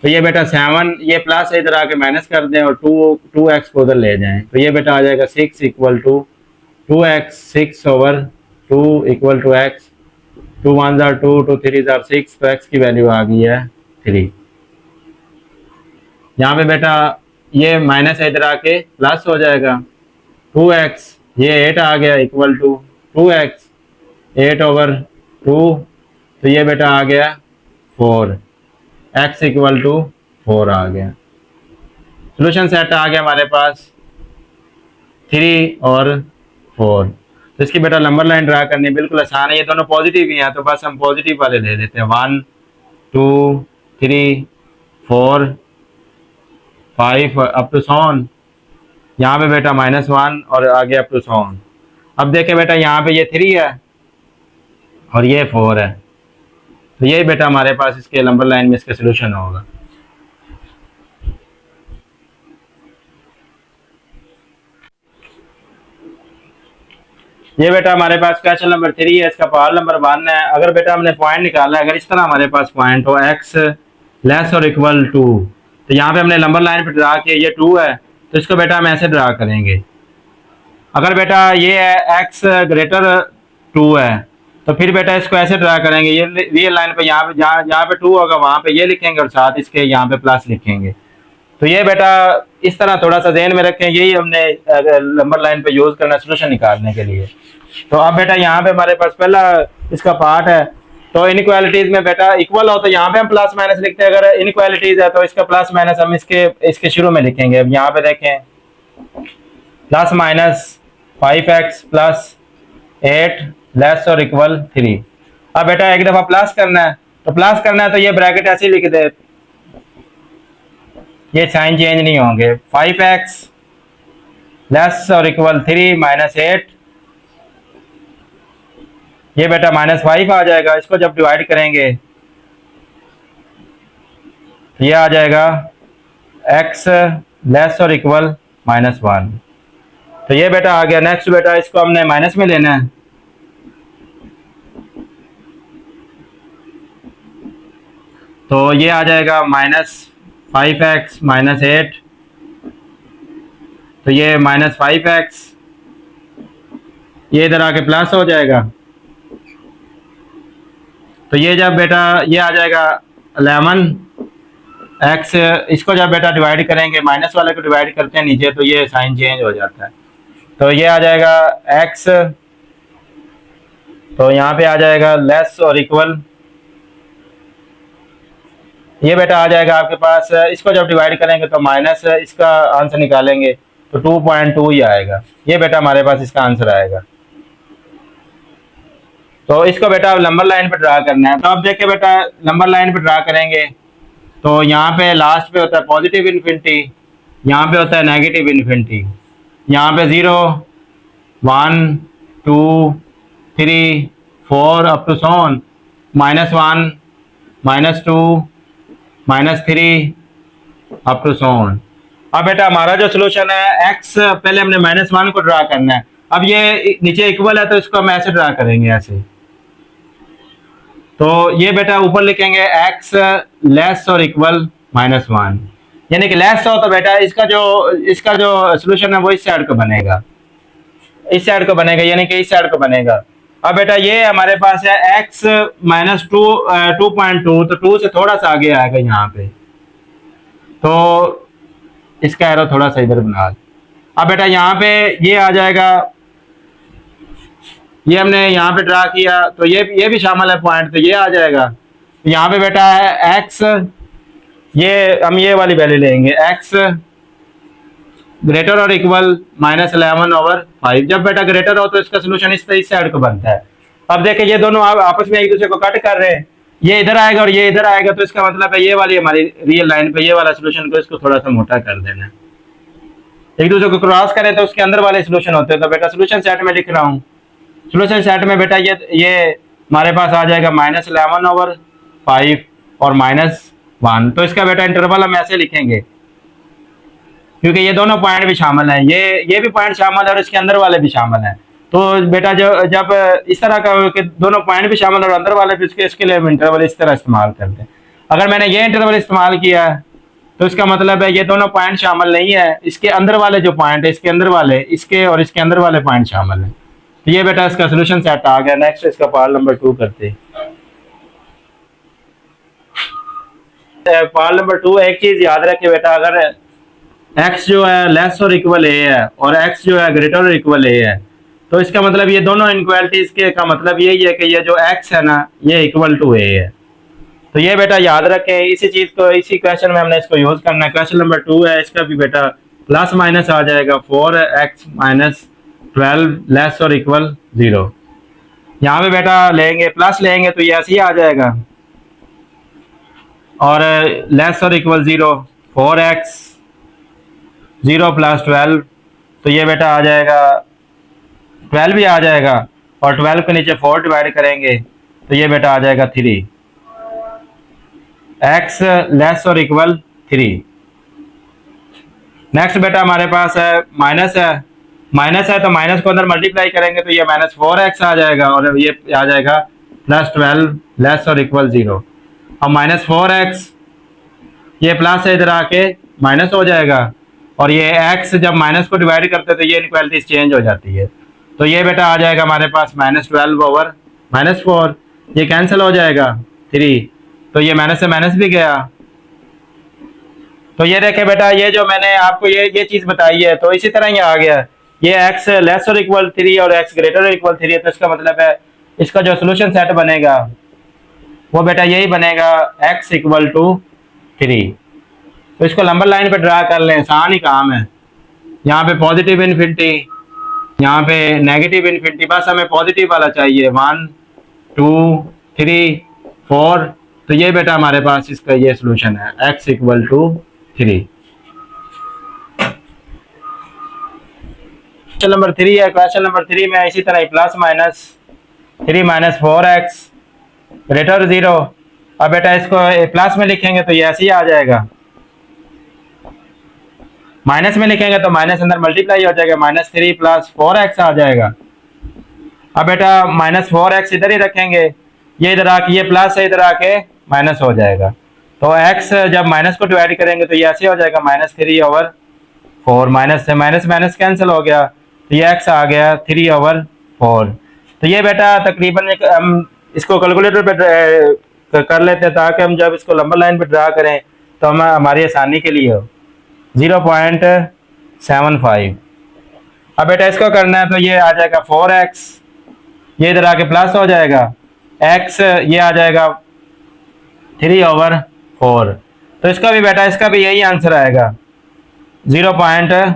तो ये बेटा 7 ये प्लस इधर आके माइनस कर दें और 2x को उधर ले जाएं, तो ये बेटा आ जाएगा 6 = 2x, 6/2 = x, 2 1s are 2, 2 3s are 6, तो x की वैल्यू आ गई है 3। यहाँ पे बेटा ये माइनस इधर आके प्लस हो जाएगा, 2x ये 8 आ गया = 2x, 8/2, तो ये बेटा आ गया 4, x = 4 आ गया। सोल्यूशन सेट आ गया हमारे पास 3 और 4। तो इसकी बेटा नंबर लाइन ड्रा करनी बिल्कुल आसान है, ये दोनों पॉजिटिव ही हैं, तो बस हम पॉजिटिव वाले ले लेते हैं। 1 2 3 4 5 अप टू सॉन, यहाँ पे बेटा -1 और आगे अप टू सॉन। अब देखें बेटा यहाँ पे ये 3 है और ये 4 है, तो ये बेटा हमारे पास इसके नंबर लाइन में इसका सोल्यूशन होगा। ये बेटा हमारे पास क्वेश्चन नंबर 3 है, इसका पार्ट नंबर 1 है। अगर बेटा हमने पॉइंट निकालना है, अगर इस तरह हमारे पास पॉइंट हो x <= 2, तो यहाँ पे हमने नंबर लाइन पे ड्रा किया, ये 2 है, तो इसको बेटा हम ऐसे ड्रा करेंगे। अगर बेटा ये है x > 2 है, तो फिर बेटा इसको ऐसे ड्रा करेंगे, ये रियल लाइन पे यहाँ पे जहाँ पे 2 होगा वहाँ पे ये लिखेंगे और साथ इसके यहाँ पे प्लस लिखेंगे। तो ये बेटा इस तरह थोड़ा सा ध्यान में रखें, यही हमने नंबर लाइन पे यूज़ करना सोल्यूशन निकालने के लिए। तो अब बेटा यहाँ पे हमारे पास पहला इसका पार्ट है, तो इनइक्वालिटीज़ में बेटा इक्वल हो तो यहाँ पे हम प्लस माइनस लिखते हैं, अगर इनइक्वालिटीज़ है तो इसका प्लस माइनस हम इसके शुरू में लिखेंगे। अब यहाँ पे देखें +-5x + 8 <= 3। अब बेटा एक दफ़ा प्लस करना है, तो प्लस करना है तो ये ब्रैकेट ऐसे ही लिख दे, ये साइन चेंज नहीं होंगे। 5x <= 3 - 8, ये बेटा -5 आ जाएगा। इसको जब डिवाइड करेंगे तो ये आ जाएगा x <= -1, तो ये बेटा आ गया। नेक्स्ट बेटा इसको हमने माइनस में लेना है, तो ये आ जाएगा -5x - 8, तो ये -5x, ये इधर आके प्लस हो जाएगा, तो ये जब बेटा ये आ जाएगा 11x, इसको जब बेटा डिवाइड करेंगे, माइनस वाले को डिवाइड करते हैं नीचे, तो ये साइन चेंज हो जाता है, तो ये आ जाएगा x, तो यहाँ पे आ जाएगा <= ये बेटा आ जाएगा आपके पास। इसको जब डिवाइड करेंगे तो माइनस इसका आंसर निकालेंगे तो 2.2 ही आएगा, ये बेटा हमारे पास इसका आंसर आएगा। तो इसको बेटा नंबर लाइन पे ड्रा करना है, तो अब देखिए बेटा नंबर लाइन पे ड्रा करेंगे, तो यहाँ पे लास्ट पे होता है पॉजिटिव इन्फिनिटी, यहाँ पे होता है नेगेटिव इन्फिनिटी, यहाँ पे 0 1 2 3 4 up to so on, -1 -2 -3 up to so on. अब बेटा हमारा जो सोल्यूशन है x, पहले हमने -1 को ड्रा करना है, अब ये नीचे इक्वल है तो इसको हम ऐसे ड्रा करेंगे ऐसे, तो ये बेटा ऊपर लिखेंगे x <= -1, यानी कि लेस हो तो बेटा इसका जो सोल्यूशन है वो इस साइड का बनेगा, इस साइड को बनेगा, यानी कि इस साइड को बनेगा। अब बेटा ये हमारे पास है x माइनस 2.2, तो 2 से थोड़ा सा आगे आएगा यहाँ पे, तो इसका एरो थोड़ा सा इधर बना। अब बेटा यहाँ पे ये आ जाएगा, ये हमने यहाँ पे ड्रा किया तो ये भी शामिल है पॉइंट, तो ये आ जाएगा। तो यहाँ पे बेटा है x, ये हम ये वाली वैल्यू लेंगे, x ग्रेटर और इक्वल -11/5। जब बेटा ग्रेटर हो तो इसका सोल्यूशन इस साइड को बनता है। अब देखिए ये दोनों आपस में एक दूसरे को कट कर रहे हैं, ये इधर आएगा और ये इधर आएगा, तो इसका मतलब है ये वाली हमारी रियल लाइन पे ये वाला सोल्यूशन को इसको थोड़ा सा मोटा कर देना है। एक दूसरे को क्रॉस करें तो उसके अंदर वाले सोल्यूशन होते हैं। तो बेटा सोल्यूशन सेट में लिख रहा हूँ, सोल्यूशन सेट में बेटा ये हमारे पास आ जाएगा -11/5 और -1। तो इसका बेटा इंटरवल हम ऐसे लिखेंगे, क्योंकि ये दोनों पॉइंट भी शामिल हैं, ये भी पॉइंट शामिल है और इसके अंदर वाले भी शामिल हैं। तो बेटा जब इस तरह का कि दोनों पॉइंट भी शामिल और अंदर वाले भी, इसके लिए हम इंटरवल इस तरह इस्तेमाल करते हैं। अगर मैंने ये इंटरवल इस्तेमाल किया तो इसका मतलब है ये दोनों पॉइंट शामिल नहीं है, इसके अंदर वाले जो पॉइंट है, इसके अंदर वाले, इसके और इसके अंदर वाले पॉइंट शामिल हैं। तो ये बेटा इसका सोल्यूशन सेट आ गया। नेक्स्ट इसका पार्ट नंबर 2 करते हैं। पार्ट नंबर 2, एक चीज याद रखिए बेटा, अगर x जो है लेस और इक्वल a है और x जो है ग्रेटर और इक्वल a है, तो इसका मतलब ये दोनों इनक्वालिटीज के का मतलब यही है कि ये जो x है ना, ये इक्वल टू a है। तो ये बेटा याद रखें, इसी चीज को इसी क्वेश्चन में हमने इसको यूज करना है। क्वेश्चन नंबर 2 है, इसका भी बेटा प्लस माइनस आ जाएगा 4x माइनस 12 लेस और इक्वल 0। यहाँ पे बेटा लेंगे प्लस लेंगे तो ये ऐसे ही आ जाएगा, और लेस और इक्वल 0 4x 0 प्लस 12, तो ये बेटा आ जाएगा 12 भी आ जाएगा, और 12 के नीचे 4 डिवाइड करेंगे तो ये बेटा आ जाएगा 3। x लेस और इक्वल 3। नेक्स्ट बेटा हमारे पास है माइनस है तो माइनस को अंदर मल्टीप्लाई करेंगे तो ये -4x आ जाएगा, और ये आ जाएगा +12 लेस और इक्वल 0। अब -4x ये प्लस है, इधर आके माइनस हो जाएगा, और ये x जब माइनस को डिवाइड करते हैं तो ये इनक्वालिटीज चेंज हो जाती है। तो ये बेटा आ जाएगा हमारे पास -12/-4, ये कैंसिल हो जाएगा 3, तो ये माइनस से माइनस भी गया। तो ये देखे बेटा, ये जो मैंने आपको ये चीज बताई है, तो इसी तरह ये आ गया, ये x लेस और इक्वल 3 और x ग्रेटर और इक्वल 3 है, तो इसका मतलब है इसका जो सोल्यूशन सेट बनेगा वो बेटा यही बनेगा, x इक्वल टू 3। तो इसको लंबर लाइन पे ड्रा कर लें, आसान ही काम है। यहाँ पे पॉजिटिव इन्फिनिटी, यहाँ पे नेगेटिव इन्फिनिटी, बस हमें पॉजिटिव वाला चाहिए, 1 2 3 4। तो ये बेटा हमारे पास इसका ये सोल्यूशन है, x equal to 3। Question number 3 है। क्वेश्चन नंबर 3 में इसी तरह plus minus 3 minus 4x greater 0। अब बेटा इसको प्लस में लिखेंगे तो ये ऐसे ही आ जाएगा, माइनस में लिखेंगे तो माइनस अंदर मल्टीप्लाई हो जाएगा, -3 + 4x आ जाएगा। अब बेटा -4x इधर ही रखेंगे, ये इधर आके ये प्लस है, इधर आके माइनस हो जाएगा। तो x जब माइनस को डिवाइड करेंगे तो ये ऐसे हो जाएगा -3/4, माइनस से माइनस माइनस कैंसिल हो गया, तो ये x आ गया 3/4। तो ये बेटा तकरीबन हम इसको कैलकुलेटर पे कर लेते हैं, ताकि हम जब इसको लंबर लाइन पे ड्रा करें तो हम हमारी आसानी के लिए हो 0.75। अब बेटा इसको करना है तो ये आ जाएगा 4x, ये इधर आके प्लस हो जाएगा, x ये आ जाएगा 3/4। तो इसका भी बेटा इसका भी यही आंसर आएगा 0.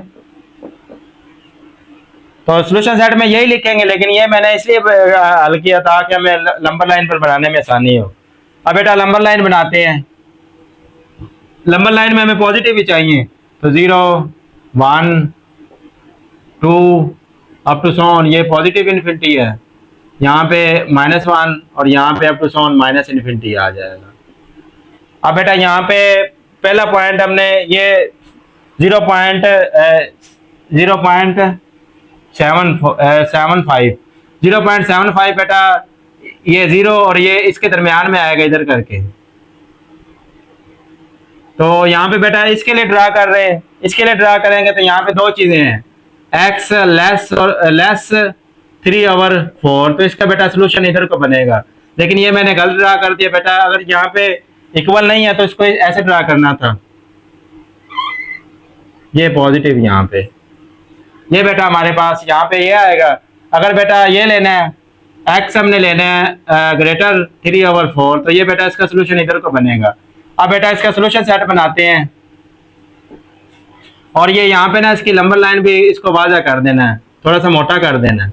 तो सोल्यूशन सेट में यही लिखेंगे, लेकिन ये मैंने इसलिए हल किया था कि हमें लंबर लाइन पर बनाने में आसानी हो। अब बेटा लंबर लाइन बनाते हैं, लंबर लाइन में हमें पॉजिटिव ही चाहिए, तो 0 1 2 अप टू सोन, ये पॉजिटिव इन्फिनिटी है, यहाँ पे -1 और यहाँ पे अप टू सोन माइनस इन्फिनिटी आ जाएगा। अब बेटा यहाँ पे पहला पॉइंट हमने ये 0.75 बेटा, ये 0 और ये इसके दरमियान में आएगा इधर करके। तो यहाँ पे बेटा इसके लिए ड्रा कर रहे हैं, इसके लिए ड्रा करेंगे तो यहाँ पे दो चीजें हैं, एक्स लेस और लेस 3/4, तो इसका बेटा सोल्यूशन इधर को बनेगा। लेकिन ये मैंने गलत ड्रा कर दिया बेटा, अगर यहाँ पे इक्वल नहीं है तो इसको ऐसे ड्रा करना था, ये पॉजिटिव यहाँ पे, ये बेटा हमारे पास यहाँ पे ये आएगा। अगर बेटा ये लेना है, एक्स हमने लेना है ग्रेटर 3/4, तो ये बेटा इसका सोल्यूशन इधर को बनेगा। अब बेटा इसका सोल्यूशन सेट बनाते हैं, और ये यहाँ पे ना इसकी नंबर लाइन भी इसको वाज़ा कर देना है, थोड़ा सा मोटा कर देना है।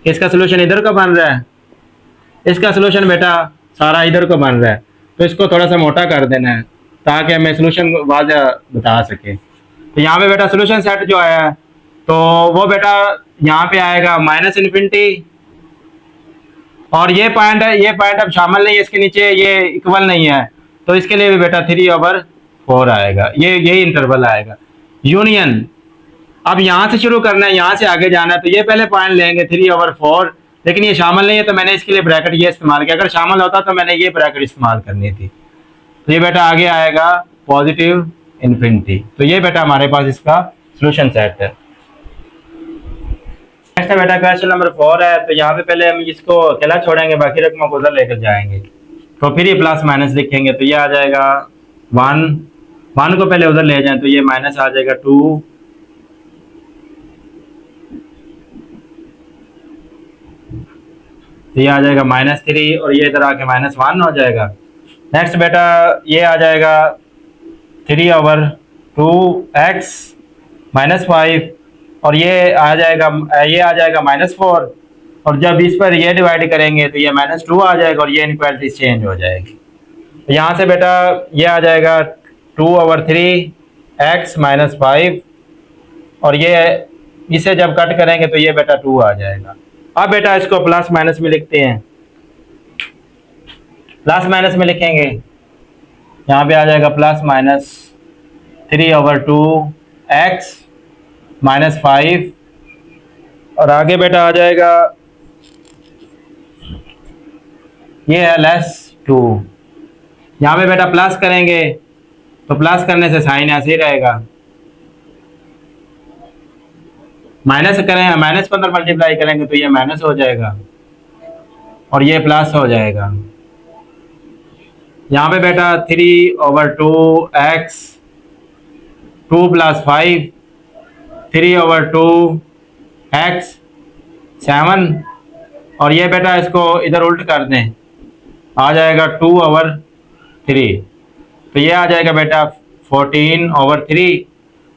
इसका सोल्यूशन इधर को बन रहा है, इसका सोल्यूशन बेटा सारा इधर को बन रहा है, तो इसको थोड़ा सा मोटा कर देना है ताकि हमें सोल्यूशन वाज़ा बता सके। तो यहाँ पे बेटा सोल्यूशन सेट जो आया है, तो वो बेटा यहाँ पे आएगा -∞, और ये पॉइंट अब शामिल नहीं है इसके नीचे, ये इक्वल नहीं है, तो इसके लिए भी बेटा 3/4 आएगा, ये यही इंटरवल आएगा। यूनियन, अब यहाँ से शुरू करना है, यहाँ से आगे जाना है, तो ये पहले पॉइंट लेंगे 3/4, लेकिन ये शामिल नहीं है तो मैंने इसके लिए ब्रैकेट ये इस्तेमाल किया, अगर शामिल होता तो मैंने ये ब्रैकेट इस्तेमाल करनी थी। तो ये बेटा आगे आएगा +∞, तो ये बेटा हमारे पास इसका सोल्यूशन सेट है। नेक्स्ट है बेटा क्वेश्चन नंबर 4 है, तो यहाँ पे पहले हम इसको अकेला छोड़ेंगे, बाकी रकमों को उधर लेकर जाएंगे, तो फिर ये प्लस माइनस लिखेंगे, तो ये आ जाएगा 1 को पहले उधर ले जाएं, तो ये माइनस आ जाएगा 2, तो ये आ जाएगा -3, और ये इधर आके -1 हो जाएगा। नेक्स्ट बेटा ये आ जाएगा 3/2x -5, और ये आ जाएगा -4, और जब इस पर ये डिवाइड करेंगे तो ये -2 आ जाएगा, और ये इनक्वालिटी चेंज हो जाएगी। तो यहाँ से बेटा ये आ जाएगा 2/3x -5, और ये इसे जब कट करेंगे तो ये बेटा 2 आ जाएगा। अब बेटा इसको प्लस माइनस में लिखते हैं, प्लस माइनस में लिखेंगे, यहाँ पे आ जाएगा +3/2x -5, और आगे बेटा आ जाएगा ये है -2। यहाँ पे बेटा प्लस करेंगे तो प्लस करने से साइन ऐसे ही रहेगा, माइनस करें, माइनस को अंदर मल्टीप्लाई करेंगे तो ये माइनस हो जाएगा, और ये प्लस हो जाएगा। यहाँ पे बेटा 3/2x 2 + 5 3/2x 7, और ये बेटा इसको इधर उल्ट कर दें, आ जाएगा 2/3, तो ये आ जाएगा बेटा 14/3,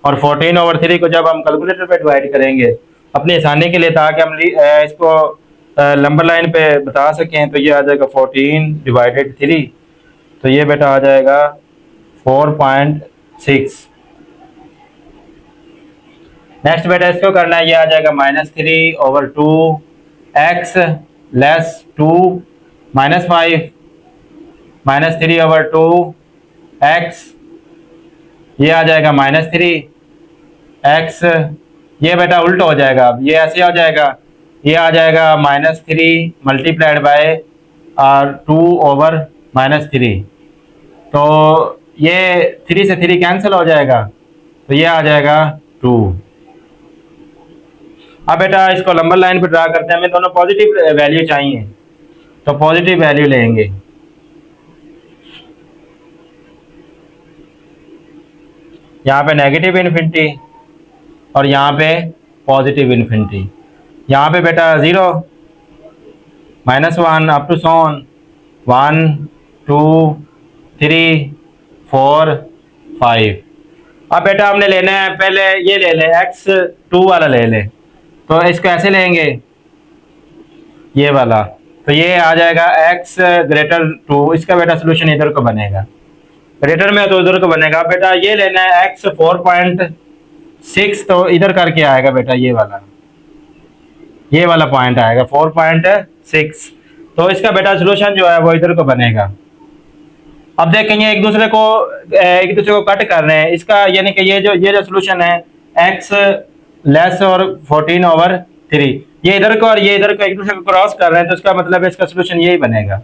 और 14/3 को जब हम कैलकुलेटर पे डिवाइड करेंगे अपनी आसानी के लिए, ताकि हम इसको नंबर लाइन पे बता सकें, तो ये आ जाएगा 14/3, तो ये बेटा आ जाएगा 4.6। नेक्स्ट बेटा इसको करना है, ये आ जाएगा -3/2x <2 -5 -3/2x, ये आ जाएगा -3x, ये बेटा उल्टा हो जाएगा, अब ये ऐसे हो जाएगा, ये आ जाएगा -3 मल्टीप्लाइड बाय 2/3, तो ये 3 से 3 कैंसिल हो जाएगा, तो ये आ जाएगा 2। अब बेटा इसको नंबर लाइन पे ड्रा करते हैं, हमें दोनों पॉजिटिव वैल्यू चाहिए, तो पॉजिटिव वैल्यू लेंगे। यहाँ पे -∞ और यहाँ पे +∞, यहाँ पे बेटा 0 -1 अप टू 1 2 3 4 5। अब बेटा हमने लेना है, पहले ये ले लें, x2 वाला ले लें, तो इसको ऐसे लेंगे ये वाला, तो ये आ जाएगा x > 2, इसका बेटा सोल्यूशन इधर को बनेगा, ग्रेटर में तो इधर को बनेगा। बेटा ये लेना है x 4.6, तो इधर करके आएगा बेटा ये वाला पॉइंट आएगा 4.6, तो इसका बेटा सोल्यूशन जो है वो इधर को बनेगा। अब देखेंगे एक दूसरे को कट कर रहे हैं, इसका यानी कि ये जो सोल्यूशन है x लेस और 14/3, ये इधर को और ये इधर को एक दूसरे को क्रॉस कर रहे हैं, तो इसका मतलब है इसका सोल्यूशन यही बनेगा।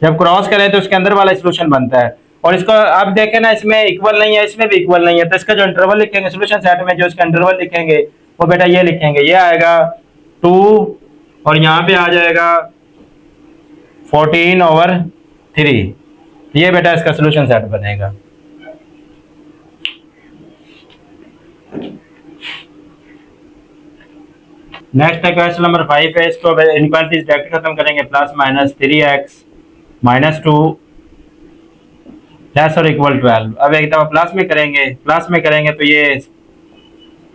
जब क्रॉस करें तो इसके अंदर वाला सोल्यूशन बनता है, और इसको आप देखें ना, इसमें इक्वल नहीं है, इसमें भी इक्वल नहीं है, तो इसका जो इंटरवल लिखेंगे सोल्यूशन सेट में, जो इसका इंटरवल लिखेंगे वो बेटा ये लिखेंगे, ये आएगा 2 और यहाँ पे आ जाएगा 14/3। ये बेटा इसका सोल्यूशन सेट बनेगा। नेक्स्ट है क्वेश्चन नंबर 5 है, इसको इनक्वालिटीज डायरेक्ट खत्म करेंगे। Plus minus 3x minus 2 less और इक्वल 12। अब एक दफा प्लस में करेंगे, प्लस में करेंगे तो ये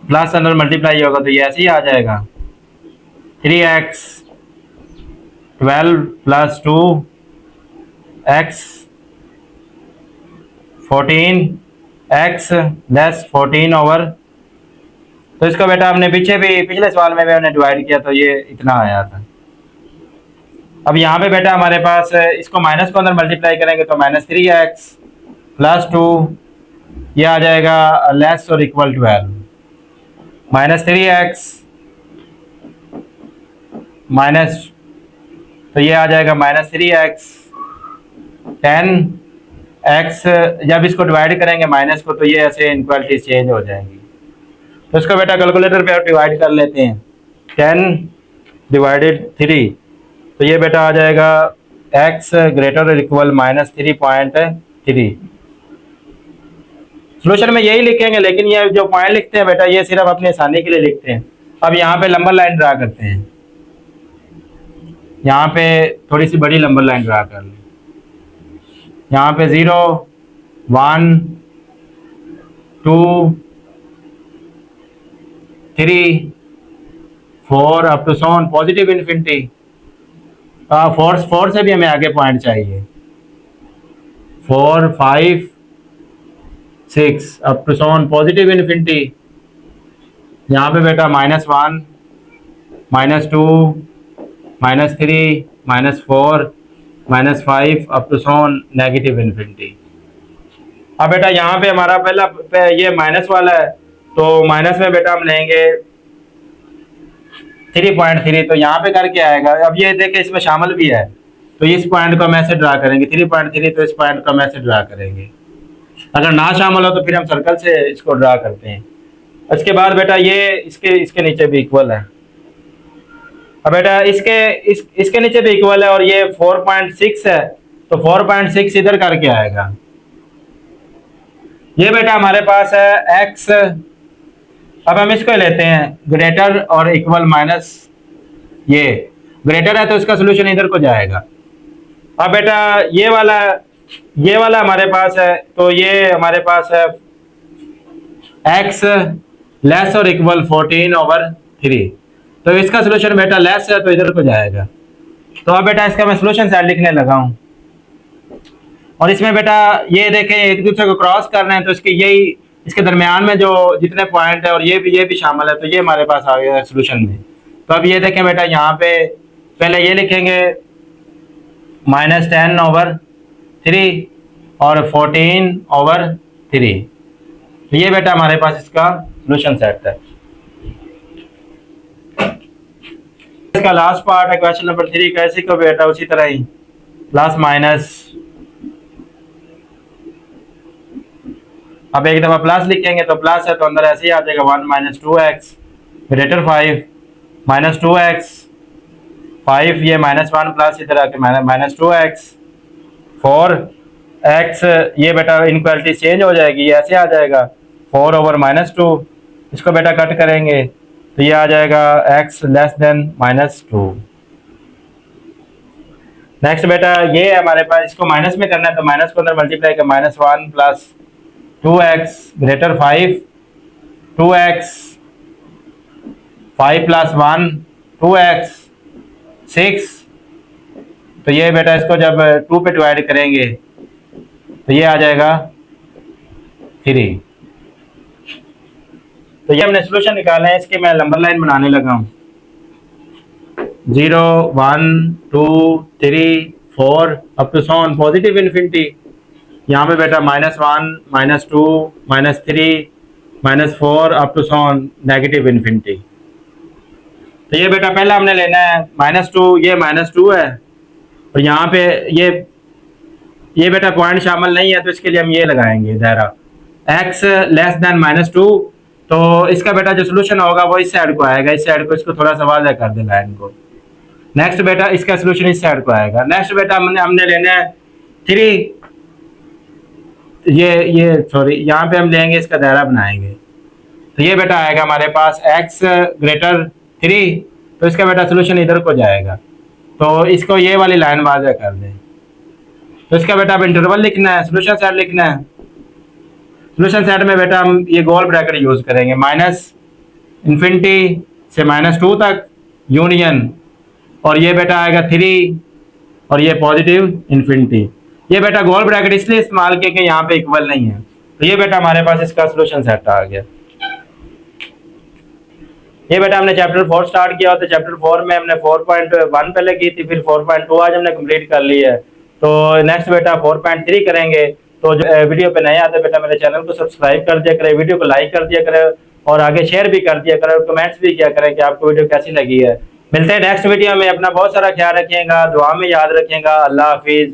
प्लस अंदर मल्टीप्लाई होगा तो ये ऐसे ही आ जाएगा 3x 12 plus 2x 14x less 14 तो इसको बेटा हमने पिछले सवाल में भी हमने डिवाइड किया तो ये इतना आया था। अब यहाँ पे बेटा हमारे पास इसको माइनस को अंदर मल्टीप्लाई करेंगे तो -3x प्लस 2 ये आ जाएगा लेस और इक्वल 12 -3x माइनस तो ये आ जाएगा -3x 10x। जब इसको डिवाइड करेंगे माइनस को तो ये ऐसे इनक्वालिटी चेंज हो जाएंगी। तो इसको बेटा कैलकुलेटर पे आप डिवाइड कर लेते हैं 10/3 तो ये बेटा आ जाएगा x ग्रेटर और इक्वल -3.3। सोल्यूशन में यही लिखेंगे, लेकिन ये जो पॉइंट लिखते हैं बेटा ये सिर्फ अपनी आसानी के लिए लिखते हैं। अब यहाँ पे लंबर लाइन ड्रा करते हैं, यहाँ पे थोड़ी सी बड़ी लंबर लाइन ड्रा कर लें। यहाँ पे 0 1 2 3 4 up to so on positive infinity. 4 से भी हमें आगे पॉइंट चाहिए, 4 5 6 up to so on positive infinity. यहाँ पे बेटा -1 -2 -3 -4 -5 up to so on negative infinity. अब बेटा यहाँ पे हमारा पहला ये माइनस वाला है तो माइनस में बेटा हम लेंगे 3.3 तो यहाँ पे करके आएगा। अब ये देखिए इसमें शामिल भी है तो इस पॉइंट को हम ऐसे ड्रा करेंगे 3.3 तो इस पॉइंट को हम ऐसे ड्रा करेंगे। अगर ना शामिल हो तो फिर हम सर्कल से इसको ड्रा करते हैं। इसके बाद बेटा ये इसके नीचे भी इक्वल है। अब बेटा इसके नीचे भी इक्वल है और ये 4.6 है तो 4.6 इधर करके आएगा। ये बेटा हमारे पास है x। अब हम इसको लेते हैं ग्रेटर और इक्वल माइनस, ये ग्रेटर है तो इसका सोल्यूशन इधर को जाएगा। अब बेटा ये वाला हमारे पास है तो ये हमारे पास है x लेस और इक्वल 14/3 तो इसका सोल्यूशन बेटा लेस है तो इधर को जाएगा। तो अब बेटा इसका मैं सोल्यूशन सेट लिखने लगा हूं और इसमें बेटा ये देखें एक दूसरे को क्रॉस कर रहे हैं तो इसके दरमियान में जो जितने पॉइंट है और ये भी शामिल है तो ये हमारे पास आ गया सोल्यूशन में। तो अब ये देखें बेटा यहाँ पे पहले ये लिखेंगे -10/3 और 14/3 तो ये बेटा हमारे पास इसका सोल्यूशन सेट है। इसका लास्ट पार्ट है क्वेश्चन नंबर 3 का, इसी को बेटा उसी तरह ही प्लस माइनस, अब एक दफा प्लस लिखेंगे तो प्लस है तो अंदर ऐसे ही आ जाएगा 1 - 2x ग्रेटर 5 -2x 5 ये -1 प्लस इधर आके -2x 4x ये बेटा इनक्वालिटी चेंज हो जाएगी, ये ऐसे आ जाएगा 4/-2। इसको बेटा कट करेंगे तो ये आ जाएगा x लेस देन -2। नेक्स्ट बेटा ये हमारे पास इसको माइनस में करना है तो माइनस को अंदर मल्टीप्लाई कर -1 plus 2x greater 5 2x 5 + 1 2x 6 तो ये बेटा इसको जब 2 पे डिवाइड करेंगे तो ये आ जाएगा 3। तो ये हमने सोल्यूशन निकाला है, इसकी मैं नंबर लाइन बनाने लगा हूँ 0 1 2 3 4 up to so on positive infinity. यहाँ पे बेटा -1 -2 -3 -4 up to so on negative infinity. तो ये बेटा पहला हमने लेना है -2, ये -2 है और यहाँ पे ये बेटा पॉइंट शामिल नहीं है तो इसके लिए हम ये लगाएंगे दायरा x लेस देन -2। तो इसका बेटा जो सोल्यूशन होगा वो इस साइड को आएगा, इस साइड को, इसको थोड़ा सा वाज़ा कर दे लाइन को। नेक्स्ट बेटा इसका सोल्यूशन इस साइड को आएगा। नेक्स्ट बेटा हमने लेना है 3, ये सॉरी यहाँ पे हम लेंगे, इसका दायरा बनाएंगे। तो ये बेटा आएगा हमारे पास x ग्रेटर 3, तो इसका बेटा सोल्यूशन इधर को जाएगा। तो इसको ये वाली लाइन वाज़ा कर दें। तो इसका बेटा अब इंटरवल लिखना है, सोल्यूशन सेट लिखना है। सोल्यूशन सेट में बेटा हम ये गोल ब्रैकेट यूज़ करेंगे, -∞ से -2 तक यूनियन, और ये बेटा आएगा 3 और ये +∞। ये बेटा गोल ब्रैकेट इसलिए इस्तेमाल किया कि यहाँ पे इक्वल नहीं है। तो ये बेटा हमारे पास इसका सोल्यूशन सेट आ गया। ये बेटा हमने चैप्टर 4 स्टार्ट किया, तो चैप्टर 4 में हमने 4.1 पहले की थी, फिर 4.2 आज हमने कंप्लीट कर ली है। तो नेक्स्ट बेटा 4.3 करेंगे। तो जो वीडियो पे नए आते बेटा मेरे चैनल को सब्सक्राइब कर दिया करें, वीडियो को लाइक कर दिया करें और आगे शेयर भी कर दिया करें और कमेंट्स भी किया करें कि आपको वीडियो कैसी लगी है। मिलते हैं नेक्स्ट वीडियो में। अपना बहुत सारा ख्याल रखिएगा, दुआ में याद रखिएगा। अल्लाह हाफिज़।